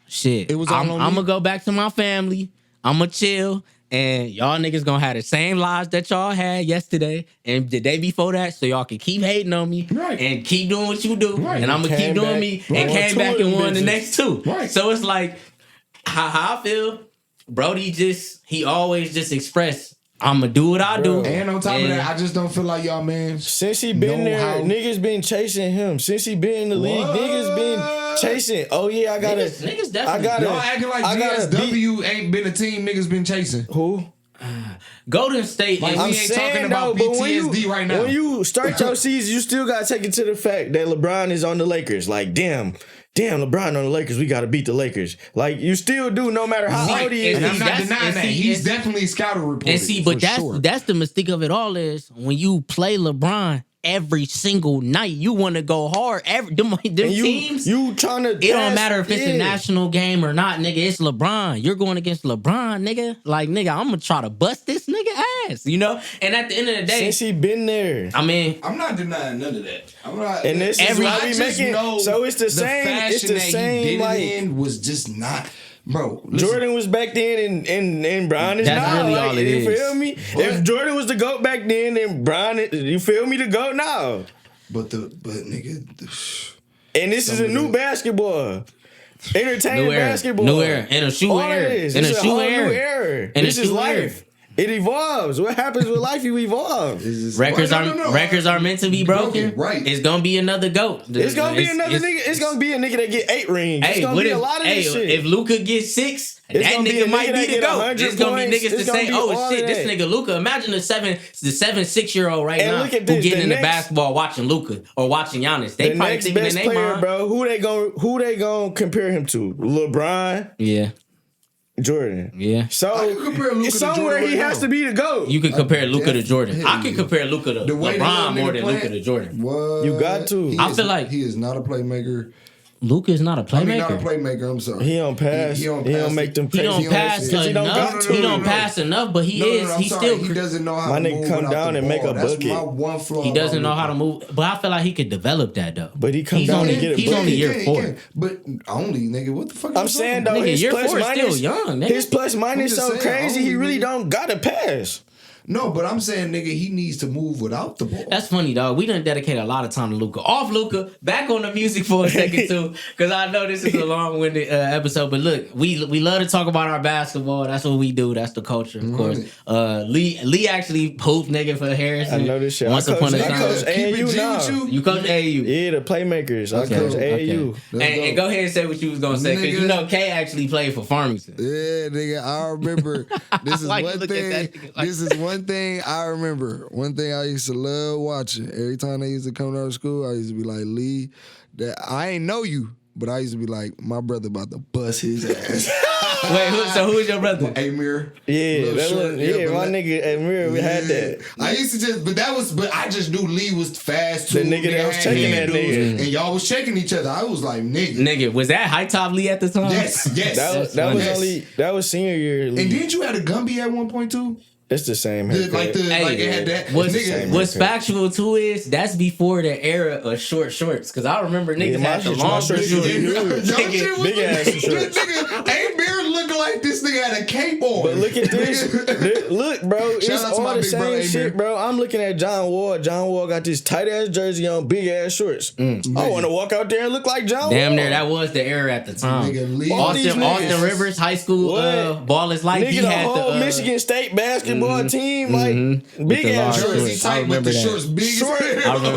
"Shit, It was all I'm on me. gonna go back to my family. I'm gonna chill." And y'all niggas gonna have the same lives that y'all had yesterday and the day before that, so y'all can keep hating on me Right. and keep doing what you do. Right. And I'm gonna keep Came doing back, me won and came two back of and them won the bitches. next 2. Right. So it's like how I feel. Brody he always just expressed I'ma do what I do. And on top of that, I just don't feel like y'all, man. Since he been there, niggas been chasing him. Since he been in the league, niggas been chasing. Oh yeah, I gotta. Niggas definitely. Y'all acting like GSW ain't been a team niggas been chasing. Who? Golden State. Like, we ain't talking about PTSD right now. When you start your season, you still gotta take it to the fact that LeBron is on the Lakers. Like, damn, LeBron on the Lakers, we gotta beat the Lakers. Like, you still do, no matter how old he is. And I'm not denying that. He's definitely scouted reported. And see, but that's the mistake of it all is when you play LeBron every single night, you want to go hard. Them teams, you trying to. It don't matter if it's a national game or not, nigga. It's LeBron. You're going against LeBron, nigga. Like, nigga, I'm gonna try to bust this nigga ass, you know. And at the end of the day, since he been there, I mean, I'm not denying none of that. I'm not. And this is why we making. So it's the same. It's the same. Like, was just not. Bro, listen. Jordan was back then, and Bron is now. That's really all it is. You feel me? What? If Jordan was the GOAT back then, then Bron, you feel me, the GOAT now. But nigga, and this is a new basketball, entertaining basketball, new era, and a shoe era, and a shoe era. This is life. It evolves. What happens with life? You evolve. Records are meant to be broken. Right. It's gonna be another GOAT. It's gonna be another nigga. It's gonna be a nigga that get 8 rings. It's gonna be a lot of this shit. If Luka gets 6, that nigga might be the GOAT. It's gonna be niggas to say, "Oh shit, this nigga Luka." Imagine the 7-6-year-old right now who getting into basketball watching Luka or watching Giannis. They probably thinking in their mind, bro. Who they gonna compare him to? LeBron. Yeah. Jordan. Yeah. So it's somewhere he has to be the GOAT. You can compare Luka to Jordan. I can compare Luka to LeBron more than Luka to Jordan. What? You got to. I feel like he is not a playmaker. Luka is not a playmaker. I mean, not a playmaker. I'm sorry. He don't pass. He don't make them. He don't pass enough. He don't pass enough, but he is. He still. He doesn't know how my to nigga move come down and make a bucket. That's my one flaw. He doesn't know how to move, but I feel like he could develop that though. But he come down and get a bucket. He's only year 4. But only, nigga, what the fuck? I'm saying though, his year plus 4 is minus, still young. Nigga. His plus minus so crazy. He really nigga. don't gotta pass. No, but I'm saying, nigga, he needs to move without the ball. That's funny, dog. We done dedicated a lot of time to Luka. Off Luka, back on the music for a second too, because I know this is a long-winded episode. But look, we love to talk about our basketball. That's what we do. That's the culture, of course. Lee actually hooped, nigga, for Harrison. I know this shit. Once upon a time, I coach AAU now. You coach AAU. Yeah, the playmakers. I coach AAU. And go ahead and say what you was gonna say, because you know K actually played for Farmington. Yeah, nigga, I remember. This is Like, one look at thing. that nigga like- This is one thing I remember. One thing I used to love watching. Every time they used to come to school, I used to be like, Lee, that I ain't know you, but I used to be like, my brother about to bust his ass. Wait, who is your brother? Amir. Yeah, my nigga Amir, we had that. I used to just, but I just knew Lee was fast The too. nigga that was checking that nigga. And y'all was checking each other. I was like, Nigga, was that high top Lee at the time? Yes. That was senior year. And didn't you have a Gumby at one point too? It's the same. It had that. What's factual too is that's before the era of short shorts. Because I remember niggas had the long shorts. Big ass shorts. Amir looking like this nigga had a cape on. But look at this. Look, bro. It's all the same shit, bro. I'm looking at John Wall. John Wall got this tight ass jersey on, big ass shorts. I want to walk out there and look like John Wall. Damn near, that was the era at the time. Austin Rivers, high school ball is like. Nigga, he had the whole the Michigan State basketball team, like big ass jersey tight with the shorts big.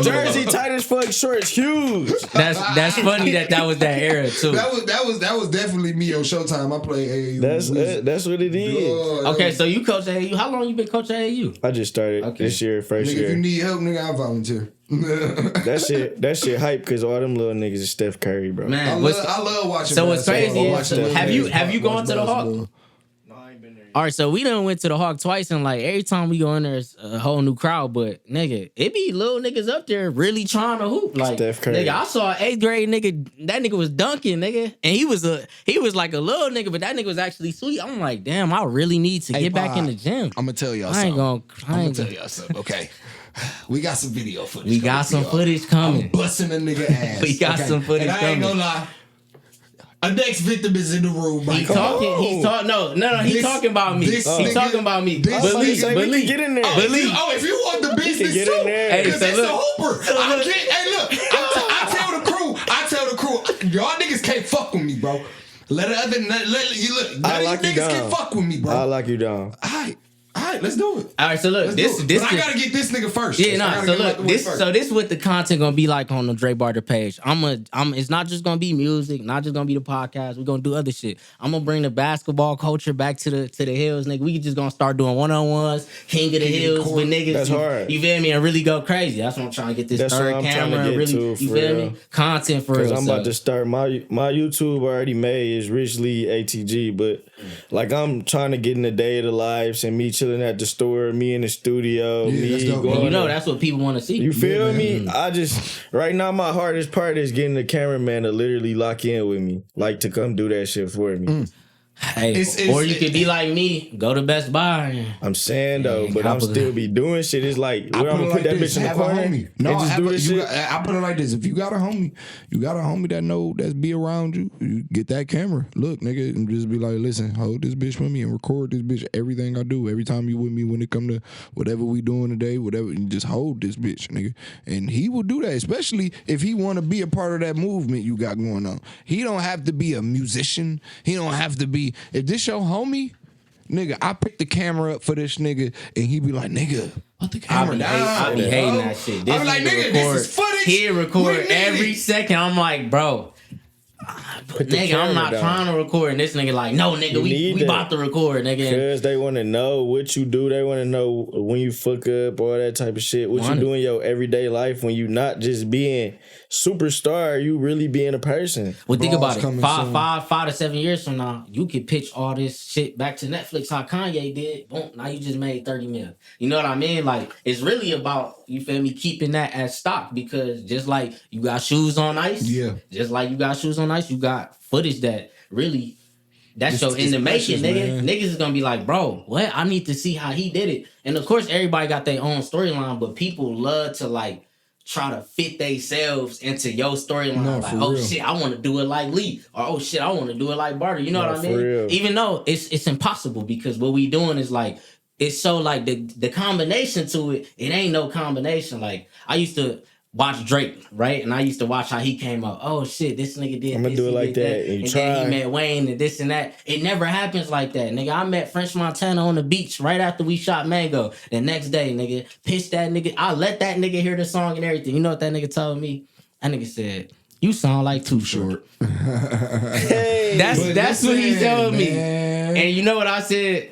Jersey tight as fuck, shorts huge. That's funny that was that era too. That was definitely me on Showtime. I played AAU. That's what it is. Okay, so you coach AAU. How long you been coaching AAU? I just started this year, first nigga, year. If you need help, nigga, I'll volunteer. that shit hype because all them little niggas is Steph Curry, bro. Man, I love watching. So what's crazy is, have you gone to the Hawk? All right, so we done went to the Hawk twice, and like every time we go in there, it's a whole new crowd. But nigga, it be little niggas up there really trying to hoop. Like Steph Curry. Nigga, I saw an 8th grade nigga. That nigga was dunking, nigga, and he was like a little nigga, but that nigga was actually sweet. I'm like, damn, I really need to get back in the gym. I'm gonna tell y'all I ain't something. gonna tell y'all something. Okay. We got some video footage. We got some footage coming. I'm busting a nigga ass. We got some footage coming. And I ain't gonna lie. A next victim is in the room. He's talking. He's talking. No. He's talking about me. He's talking about me. Believe, get in there. If you want the business get too, in there. because it's a hooper. I tell the crew, y'all niggas can't fuck with me, bro. Let you niggas can fuck with me, bro. I lock you down. Alright. All right, let's do it. All right, so look, Let's this do it. this But I is- gotta get this nigga first. Yeah, I nah. gotta So get him out look, the way this first. what the content gonna be like on the Dre Barter page. It's not just gonna be music, not just gonna be the podcast. We're gonna do other shit. I'm gonna bring the basketball culture back to the hills, nigga. We just gonna start doing 1-on-1s, King of the Hills with niggas. That's hard. You feel me? And really go crazy. That's what I'm trying to get this That's third what I'm trying camera to and get really, to, you for feel real. me? Content for Cause real. I'm so. about to start my YouTube already made is richly ATG, but like I'm trying to get in the day of the lives and me chilling at the store, me in the studio, Yeah, me that's dope. going. You know, that's what people want to see. You feel Yeah, me? I just right now my hardest part is getting the cameraman to literally lock in with me, like to come do that shit for me. Hey, It's- or you could be like me, go to Best Buy. I'm saying though, but I I'm put- still be doing shit. It's like I where I'm put it gonna put like that this, bitch in the have a corner homie. and just have do a- this you shit. got- I put it like this: if you got a homie that know that's be around you, you get that camera. Look, nigga, and just be like, listen, hold this bitch for me and record this bitch. Everything I do, every time you with me, when it come to whatever we doing today, whatever, you just hold this bitch, nigga. And he will do that, especially if he want to be a part of that movement you got going on. He don't have to be a musician. He don't have to be. If this your homie. Nigga, I pick the camera up for this nigga, and he be like, nigga, put the camera down. I be hating that shit. This I'm like, nigga nigga, this is footage. He record We need every it. second. I'm like, bro. Put the Nigga, I'm camera not down. trying to record. And this nigga like, no, nigga, You we need that. about to record, nigga. Because they want to know what you do. They want to know when you fuck up, all that type of shit. What you 100. do in your everyday life when you not just being superstar, you really being a person. Well, think Balls about it. coming Five to 7 years from now, you could pitch all this shit back to Netflix how Kanye did. Boom, now you just made 30 mil. You know what I mean? Like, it's really about, you feel me, keeping that as stock because just like you got shoes on ice, Yeah. just like you got shoes on ice, you got footage that really, that's your in it's the making, precious, nigga. man. Niggas is gonna be like, bro, what? I need to see how he did it. And of course, everybody got their own storyline, but people love to like try to fit themselves into your storyline. No, Like, for oh real. shit, I want to do it like Lee, or oh shit, I want to do it like Barter. You know No, what I for mean? real. Even though it's impossible because what we doing is like it's so like the combination to it. It ain't no combination. Like I used to watch Drake, right? And I used to watch how he came up. Oh shit, this nigga did. I'ma this, do it he like did that, and you then try. he met Wayne and this and that. It never happens like that, nigga. I met French Montana on the beach right after we shot Mango. The next day, nigga, pitched that nigga. I let that nigga hear the song and everything. You know what that nigga told me? That nigga said, "You sound like Too Short." Hey, That's what he listen, told me. man. And you know what I said?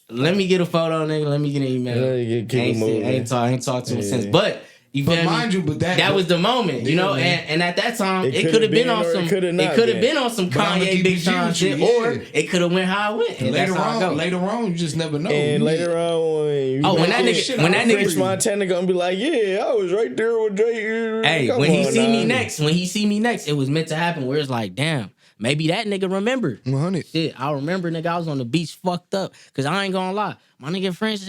Let me get a photo, nigga. Let me get an email. Yeah, keep it moving. Ain't talked to him Yeah. since. But you feel But me? mind you, but that was the moment, you Yeah, know. man. And at that time, It it coulda could have been been on or it some. coulda It not could have been. been on some But I'ma Kanye keep Big it Sean G with shit, you, or yeah. it could have went how it went. And later that's how it go. on, you just never know. and You later need- on, when you Oh, when make that this nigga- shit when that out, nigga- French Montana gonna be like, yeah, I was right there with Drake. Hey, Come when he on see me now. next, it was meant to happen. Where it's like, damn, maybe that nigga remembered. 100. Shit, I remember, nigga, I was on the beach fucked up. Cause I ain't gonna lie, my nigga French,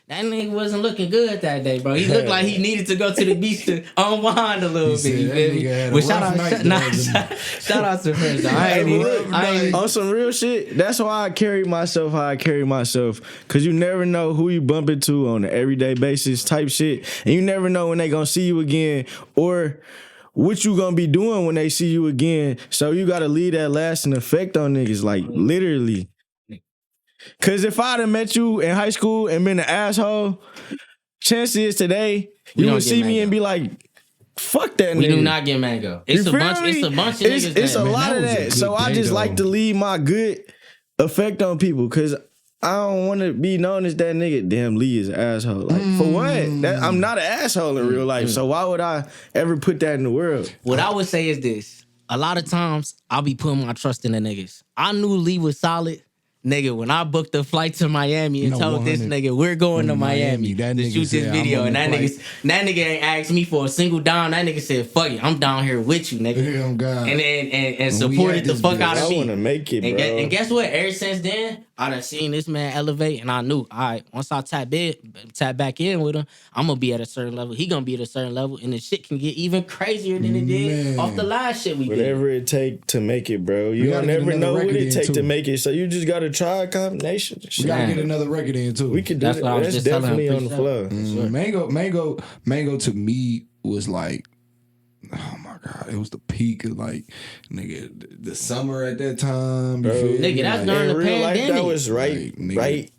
that nigga wasn't looking good that day, bro. He looked like he needed to go to the beach to unwind a little He bit. said You that feel me? nigga had a But shout rough out, night nah, the other night. shout out to French. Though. I ain't Hey, even. look, I ain't even- on some real shit, that's why I carry myself how I carry myself. Cause you never know who you bump into on an everyday basis type shit. And you never know when they gonna see you again or what you gonna be doing when they see you again. So you gotta leave that lasting effect on niggas, like literally. Cause if I'd have met you in high school and been an asshole, chances is today We you don't would get see me mango. and be like, fuck that We nigga. do not get mango. It's You a feel bunch. me? It's a bunch of It's niggas. a that, lot that of was a that. good So I day, just though. like to leave my good effect on people because I don't want to be known as that nigga. Damn, Lee is an asshole. Like for what? I'm not an asshole in real life. So why would I ever put that in the world? What I would say is this. A lot of times, I'll be putting my trust in the niggas. I knew Lee was solid. Nigga, when I booked the flight to Miami and No, told this 100. nigga, we're going to Miami, Miami that to nigga shoot said, this "I'm video. on And the that nigga ain't asked me for a single dime. That nigga said, fuck it, I'm down here with you, nigga. Yeah, God. And we supported at the this fuck bitch. out I of me. want to make it, And, bro. and guess what? Ever since then, I done seen this man elevate, and I knew, all right, once I tap back in with him, I'm gonna be at a certain level. He gonna be at a certain level, and the shit can get even crazier than it did Man. off the last shit we did. Whatever it take to make it, bro. You gotta don't get never another know what record it in, take too. to make it. So you just gotta try a combination. We gotta Man. get another record in too. We could do That's that. what I was That's just telling him, definitely on the appreciate floor. Mango to me was like, oh my God, it was the peak of like, nigga, the summer at that time. You Bro, feel me? Nigga, that's Like, during In the real life, pandemic. that was right, Like, nigga. right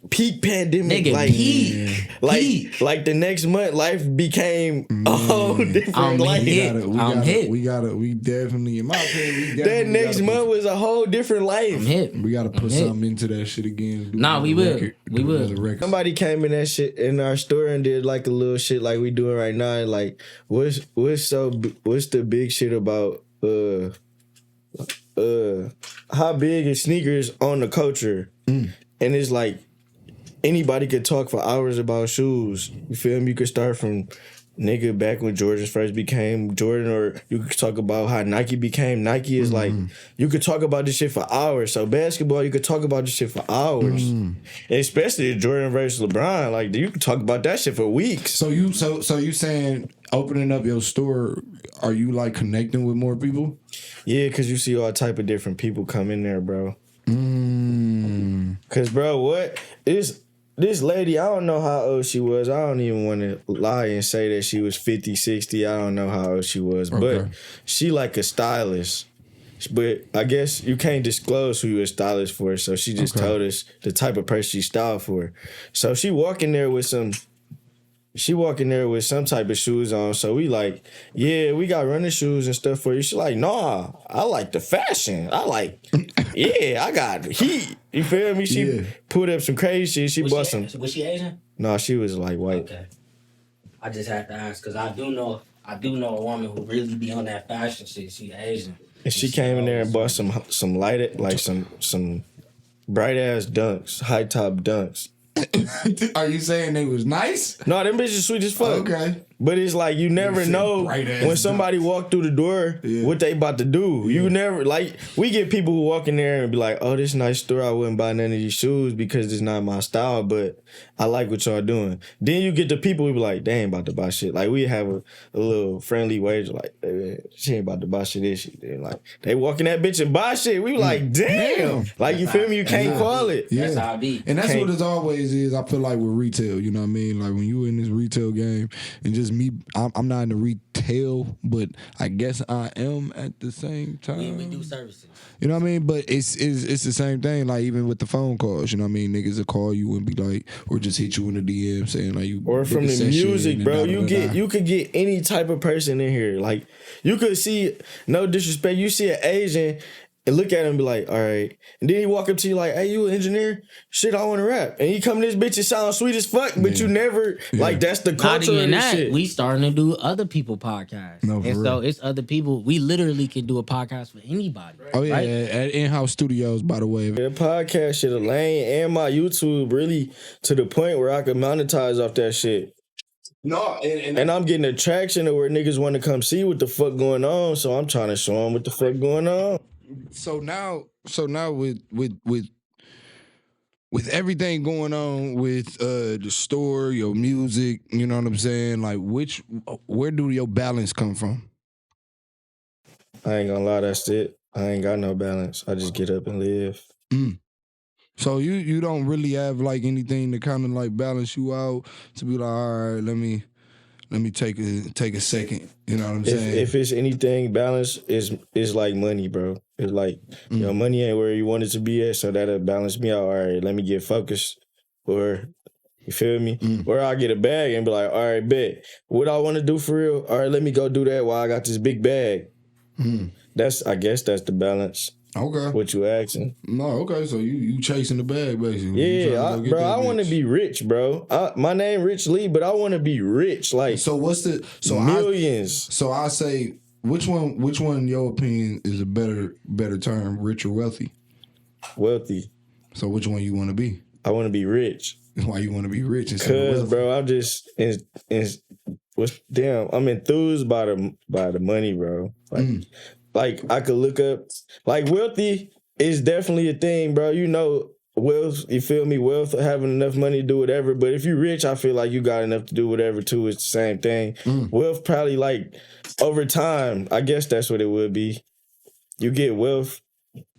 peak pandemic, Nigga, like peak. like the next month, life became a whole different I'm life. hit. We definitely, in my opinion, we That definitely next month was a whole different life. I'm hit. We gotta put I'm hit. something into that shit again. Nah, we will. We will. Somebody came in that shit in our store and did like a little shit like we doing right now. Like, what's the big shit about how big is sneakers on the culture? And it's like anybody could talk for hours about shoes. You feel me? You could start from nigga back when Jordans first became Jordan, or you could talk about how Nike became Nike. Is like you could talk about this shit for hours. So basketball, you could talk about this shit for hours, and especially Jordan versus LeBron. Like you could talk about that shit for weeks. So you saying opening up your store? Are you like connecting with more people? Yeah, cause you see all type of different people come in there, bro. Cause bro, what is this lady? I don't know how old she was. I don't even want to lie and say that she was 50, 60. I don't know how old she was, but she like a stylist. But I guess you can't disclose who you're a stylist for, so she just told us the type of person she styled for. So she walking there with some type of shoes on. So we like, yeah, we got running shoes and stuff for you. She like, nah, I like the fashion. I like, yeah, I got heat. You feel me? She put up some crazy shit. She bought some. Was she Asian? No, she was like white. Okay. I just had to ask because I do know a woman who really be on that fashion shit. She Asian. And she came in there and bought some lighted, like some bright ass dunks, high top dunks. Are you saying they was nice? No, them bitches sweet as fuck. Okay. But it's like you never know when somebody walk through the door what they about to do. Yeah. You never, like, we get people who walk in there and be like, oh, this nice store, I wouldn't buy none of these shoes because it's not my style, but I like what y'all doing. Then you get the people who be like, they ain't about to buy shit. Like, we have a little friendly wager, like, hey, she ain't about to buy shit, this shit. Then, like, they walk in that bitch and buy shit. We be like, damn. Like, you feel me? You can't call it. Yeah. That's how I be. And that's what it always is, I feel like, with retail. You know what I mean? Like, when you in this retail game, and just me, I'm not in the retail, but I guess I am at the same time. We do services. You know what I mean? But it's the same thing. Like even with the phone calls, you know what I mean? Niggas will call you and be like, or just hit you in the DM saying like you. Or from the music, bro. You could get any type of person in here. Like you could see, no disrespect, you see an Asian and look at him and be like, all right. And then he walk up to you like, hey, you an engineer? Shit, I want to rap. And he come to this bitch and sound sweet as fuck, but you never, like, that's the culture of this shit. We starting to do other people podcasts. No, and so it's other people. We literally can do a podcast for anybody. Oh, yeah, right? at InHouse Studios, by the way. The podcast shit, a lane, and my YouTube really to the point where I could monetize off that shit. No, and I'm getting attraction to where niggas want to come see what the fuck going on, so I'm trying to show them what the fuck going on. So now with everything going on with the store, your music, you know what I'm saying? Like, where do your balance come from? I ain't gonna lie, that's it. I ain't got no balance. I just get up and live. So you don't really have like anything to kind of like balance you out to be like, all right, let me take a second. You know what I'm saying? If it's anything, balance is like money, bro. It's like, your money ain't where you want it to be at, so that'll balance me out. All right, let me get focused. Or, you feel me? Or I'll get a bag and be like, all right, bet. What I want to do for real? All right, let me go do that while I got this big bag. I guess that's the balance. Okay. What you asking? No, okay. So you chasing the bag, basically. Yeah, bro. I want to be rich, bro. My name Rich Lee, but I want to be rich. Like, so what's the millions? I say, which one in your opinion is a better term, rich or wealthy? Wealthy. So which one you want to be? I want to be rich. Why you want to be rich instead of wealthy? Bro, I'm just I'm enthused by the money, bro. Like I could look up, like wealthy is definitely a thing, bro. You know, wealth, you feel me? Wealth, having enough money to do whatever. But if you're rich, I feel like you got enough to do whatever too. It's the same thing. Wealth probably like over time, I guess that's what it would be. You get wealth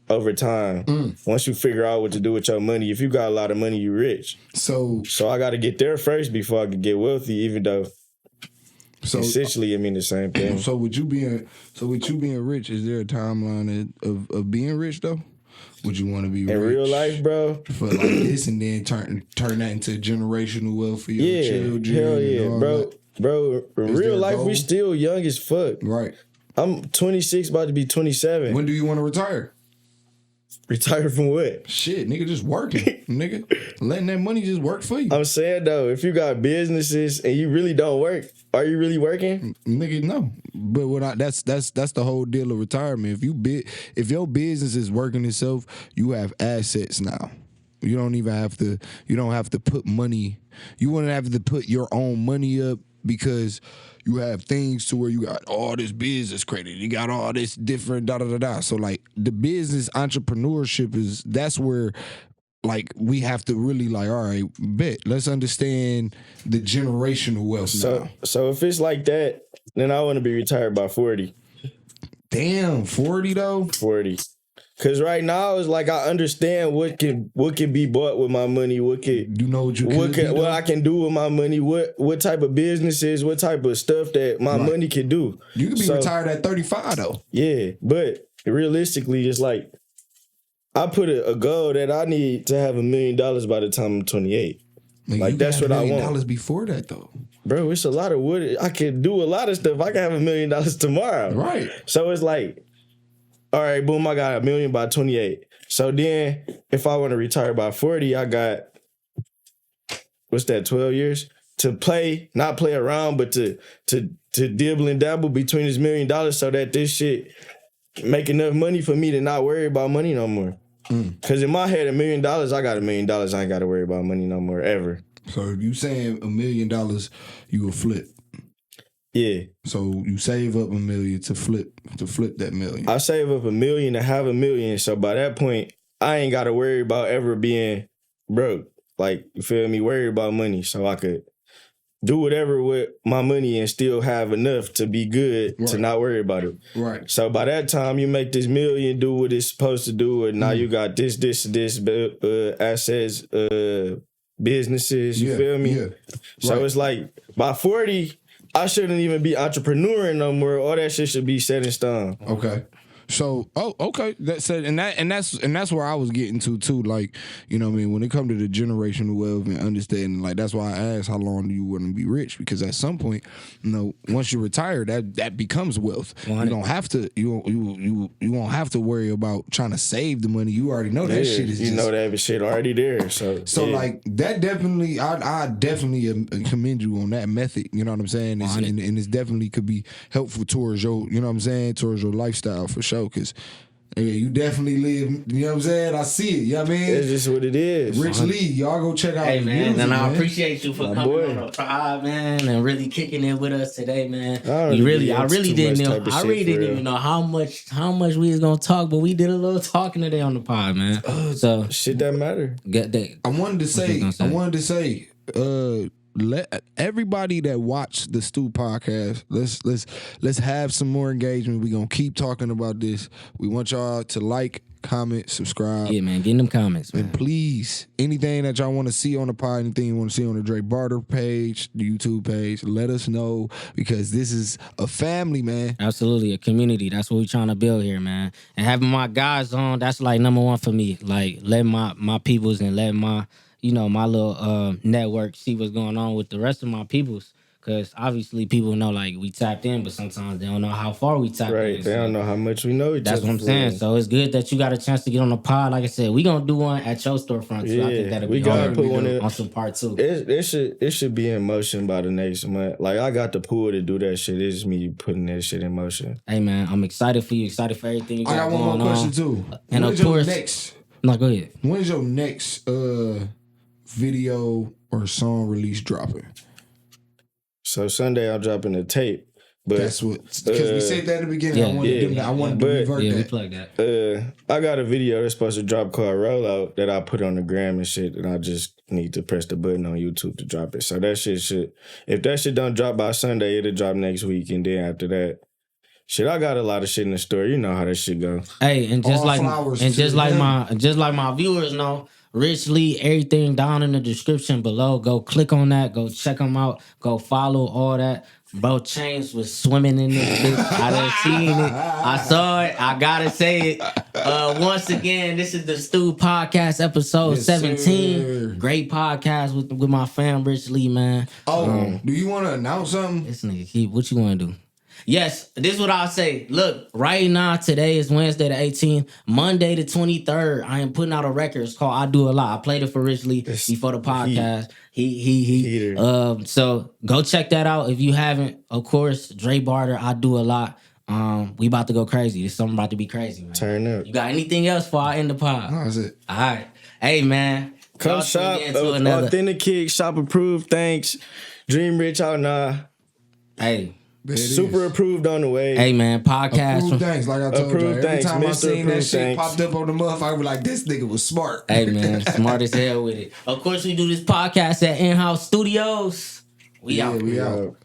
over time. Once you figure out what to do with your money. If you got a lot of money, you rich. So I got to get there first before I can get wealthy, even though essentially, I mean the same thing. So with you being rich, is there a timeline of being rich though? Would you want to be In rich real life, bro. for like this, and then turn that into generational wealth for your children? Hell and yeah, all bro. that? Bro, in Is there real a life, goal? we still young as fuck. Right. I'm 26, about to be 27. When do you want to retire? Retired from what? Shit, nigga, just working, nigga. Letting that money just work for you. I'm saying though, if you got businesses and you really don't work, are you really working? Nigga, no. But that's the whole deal of retirement. If your business is working itself, you have assets now. You don't have to put money. You wouldn't have to put your own money up because you have things to where you got all this business credit. You got all this different da-da-da-da. So like the business entrepreneurship that's where like we have to really like, all right, bet. Let's understand the generational wealth now. So if it's like that, then I want to be retired by 40. Damn, 40 though? 40. Cause right now it's like I understand what can be bought with my money, what I can do with my money, what type of businesses, what type of stuff that my money can do. You could be retired at 35 though. Yeah, but realistically, it's like I put a goal that I need to have $1 million by the time I'm 28. Like that's what I want. $1 million before that though. Bro, it's a lot of wood. I can do a lot of stuff. I can have $1 million tomorrow. Right. So it's like, all right, boom, I got $1 million by 28. So then if I want to retire by 40, I got, what's that, 12 years? To not play around, but to dibble and dabble between this $1 million so that this shit make enough money for me to not worry about money no more. Because in my head, $1 million, I got $1 million. I ain't got to worry about money no more, ever. So you saying $1 million, you will flip. Yeah. So you save up $1 million to flip that $1 million. I save up $1 million to have $1 million. So by that point, I ain't got to worry about ever being broke. Like, you feel me? Worry about money so I could do whatever with my money and still have enough to be good to not worry about it. Right. So by that time, you make this $1 million do what it's supposed to do, and now you got this assets, businesses. You feel me? Yeah. So it's like by 40. I shouldn't even be entrepreneuring no more. All that shit should be set in stone. Okay. So, okay. That's where I was getting to too. Like, you know what I mean? When it comes to the generational wealth and understanding, like that's why I asked how long do you want to be rich? Because at some point, you know, once you retire, that becomes wealth. You don't have to you won't have to worry about trying to save the money. You already know that shit is know that shit already there. So like that definitely I definitely commend you on that method. You know what I'm saying? And it's definitely could be helpful towards your, you know what I'm saying, towards your lifestyle for sure. Because you definitely live, you know what I'm saying? I see it, you know what I mean? It's just what it is. Rich Lee, y'all go check out Hey, man, music, and I man. appreciate you for coming on the pod, man, and really kicking it with us today, man. I really didn't know how much we was gonna talk, but we did a little talking today on the pod, man. So shit that matter. I wanted to say, let everybody that watched the Stu podcast, let's have some more engagement. We're gonna keep talking about this. We want y'all to like, comment, subscribe. Yeah, man, get in them comments, man. And please, anything that y'all want to see on the pod, anything you want to see on the Dre Barter page, the YouTube page, let us know, because this is a family, man. Absolutely, a community. That's what we're trying to build here, man. And having my guys on, that's like number one for me. Like letting my peoples and letting my, you know, my little network see what's going on with the rest of my peoples. Because obviously people know, like, we tapped in, but sometimes they don't know how far we tapped in. Right, they don't know how much we know each other. That's what I'm saying. So it's good that you got a chance to get on the pod. Like I said, we going to do one at your storefront. So I think that'll be hard to put on some part two. It should be in motion by the next month. Like, I got the pool to do that shit. It's just me putting that shit in motion. Hey, man, I'm excited for you. Excited for everything you got going on. I got one more question, too. And of course... No, go ahead. When is your next video or song release dropping? So Sunday I'm dropping a tape. But that's what, because we said that at the beginning. I wanted to revert that. We plug that. I got a video that's supposed to drop called Rollout that I put on the gram and shit, and I just need to press the button on YouTube to drop it. So that shit should, if that shit don't drop by Sunday, it'll drop next week, and then after that, Shit, I got a lot of shit in the store. You know how that shit go. Hey, and just All like flowers and to just like him. my viewers know, Rich Lee, everything down in the description below. Go click on that. Go check them out. Go follow all that. Bro, Chains was swimming in this bitch. I done seen it. I saw it. I gotta say it. Once again, this is the Stu Podcast episode Yes, 17. sir. Great podcast with my fam Rich Lee, man. Oh, do you want to announce something? This nigga, what you want to do? Yes, this is what I'll say. Look, right now, today is Wednesday the 18th. Monday the 23rd, I am putting out a record. It's called I Do A Lot. I played it for Rich Lee before the podcast. He. So go check that out if you haven't. Of course, Dre Barter, I Do A Lot. We about to go crazy. This something about to be crazy, man. Turn up. You got anything else before I end the pod? No, that's it. All right. Hey, man. Come Y'all shop. tuned in to another- Authentic shop approved. Thanks. Dream Rich out now. Hey. There it Super is. approved on the way. Hey, man. Podcast. Approved thanks, like I told you. Approved Every thanks, time I Mr. seen that Approved shit thanks. popped up on the motherfucker, I was like, this nigga was smart. Hey, man, smart as hell with it. Of course, we do this podcast at InHouse Studios. We out. We out.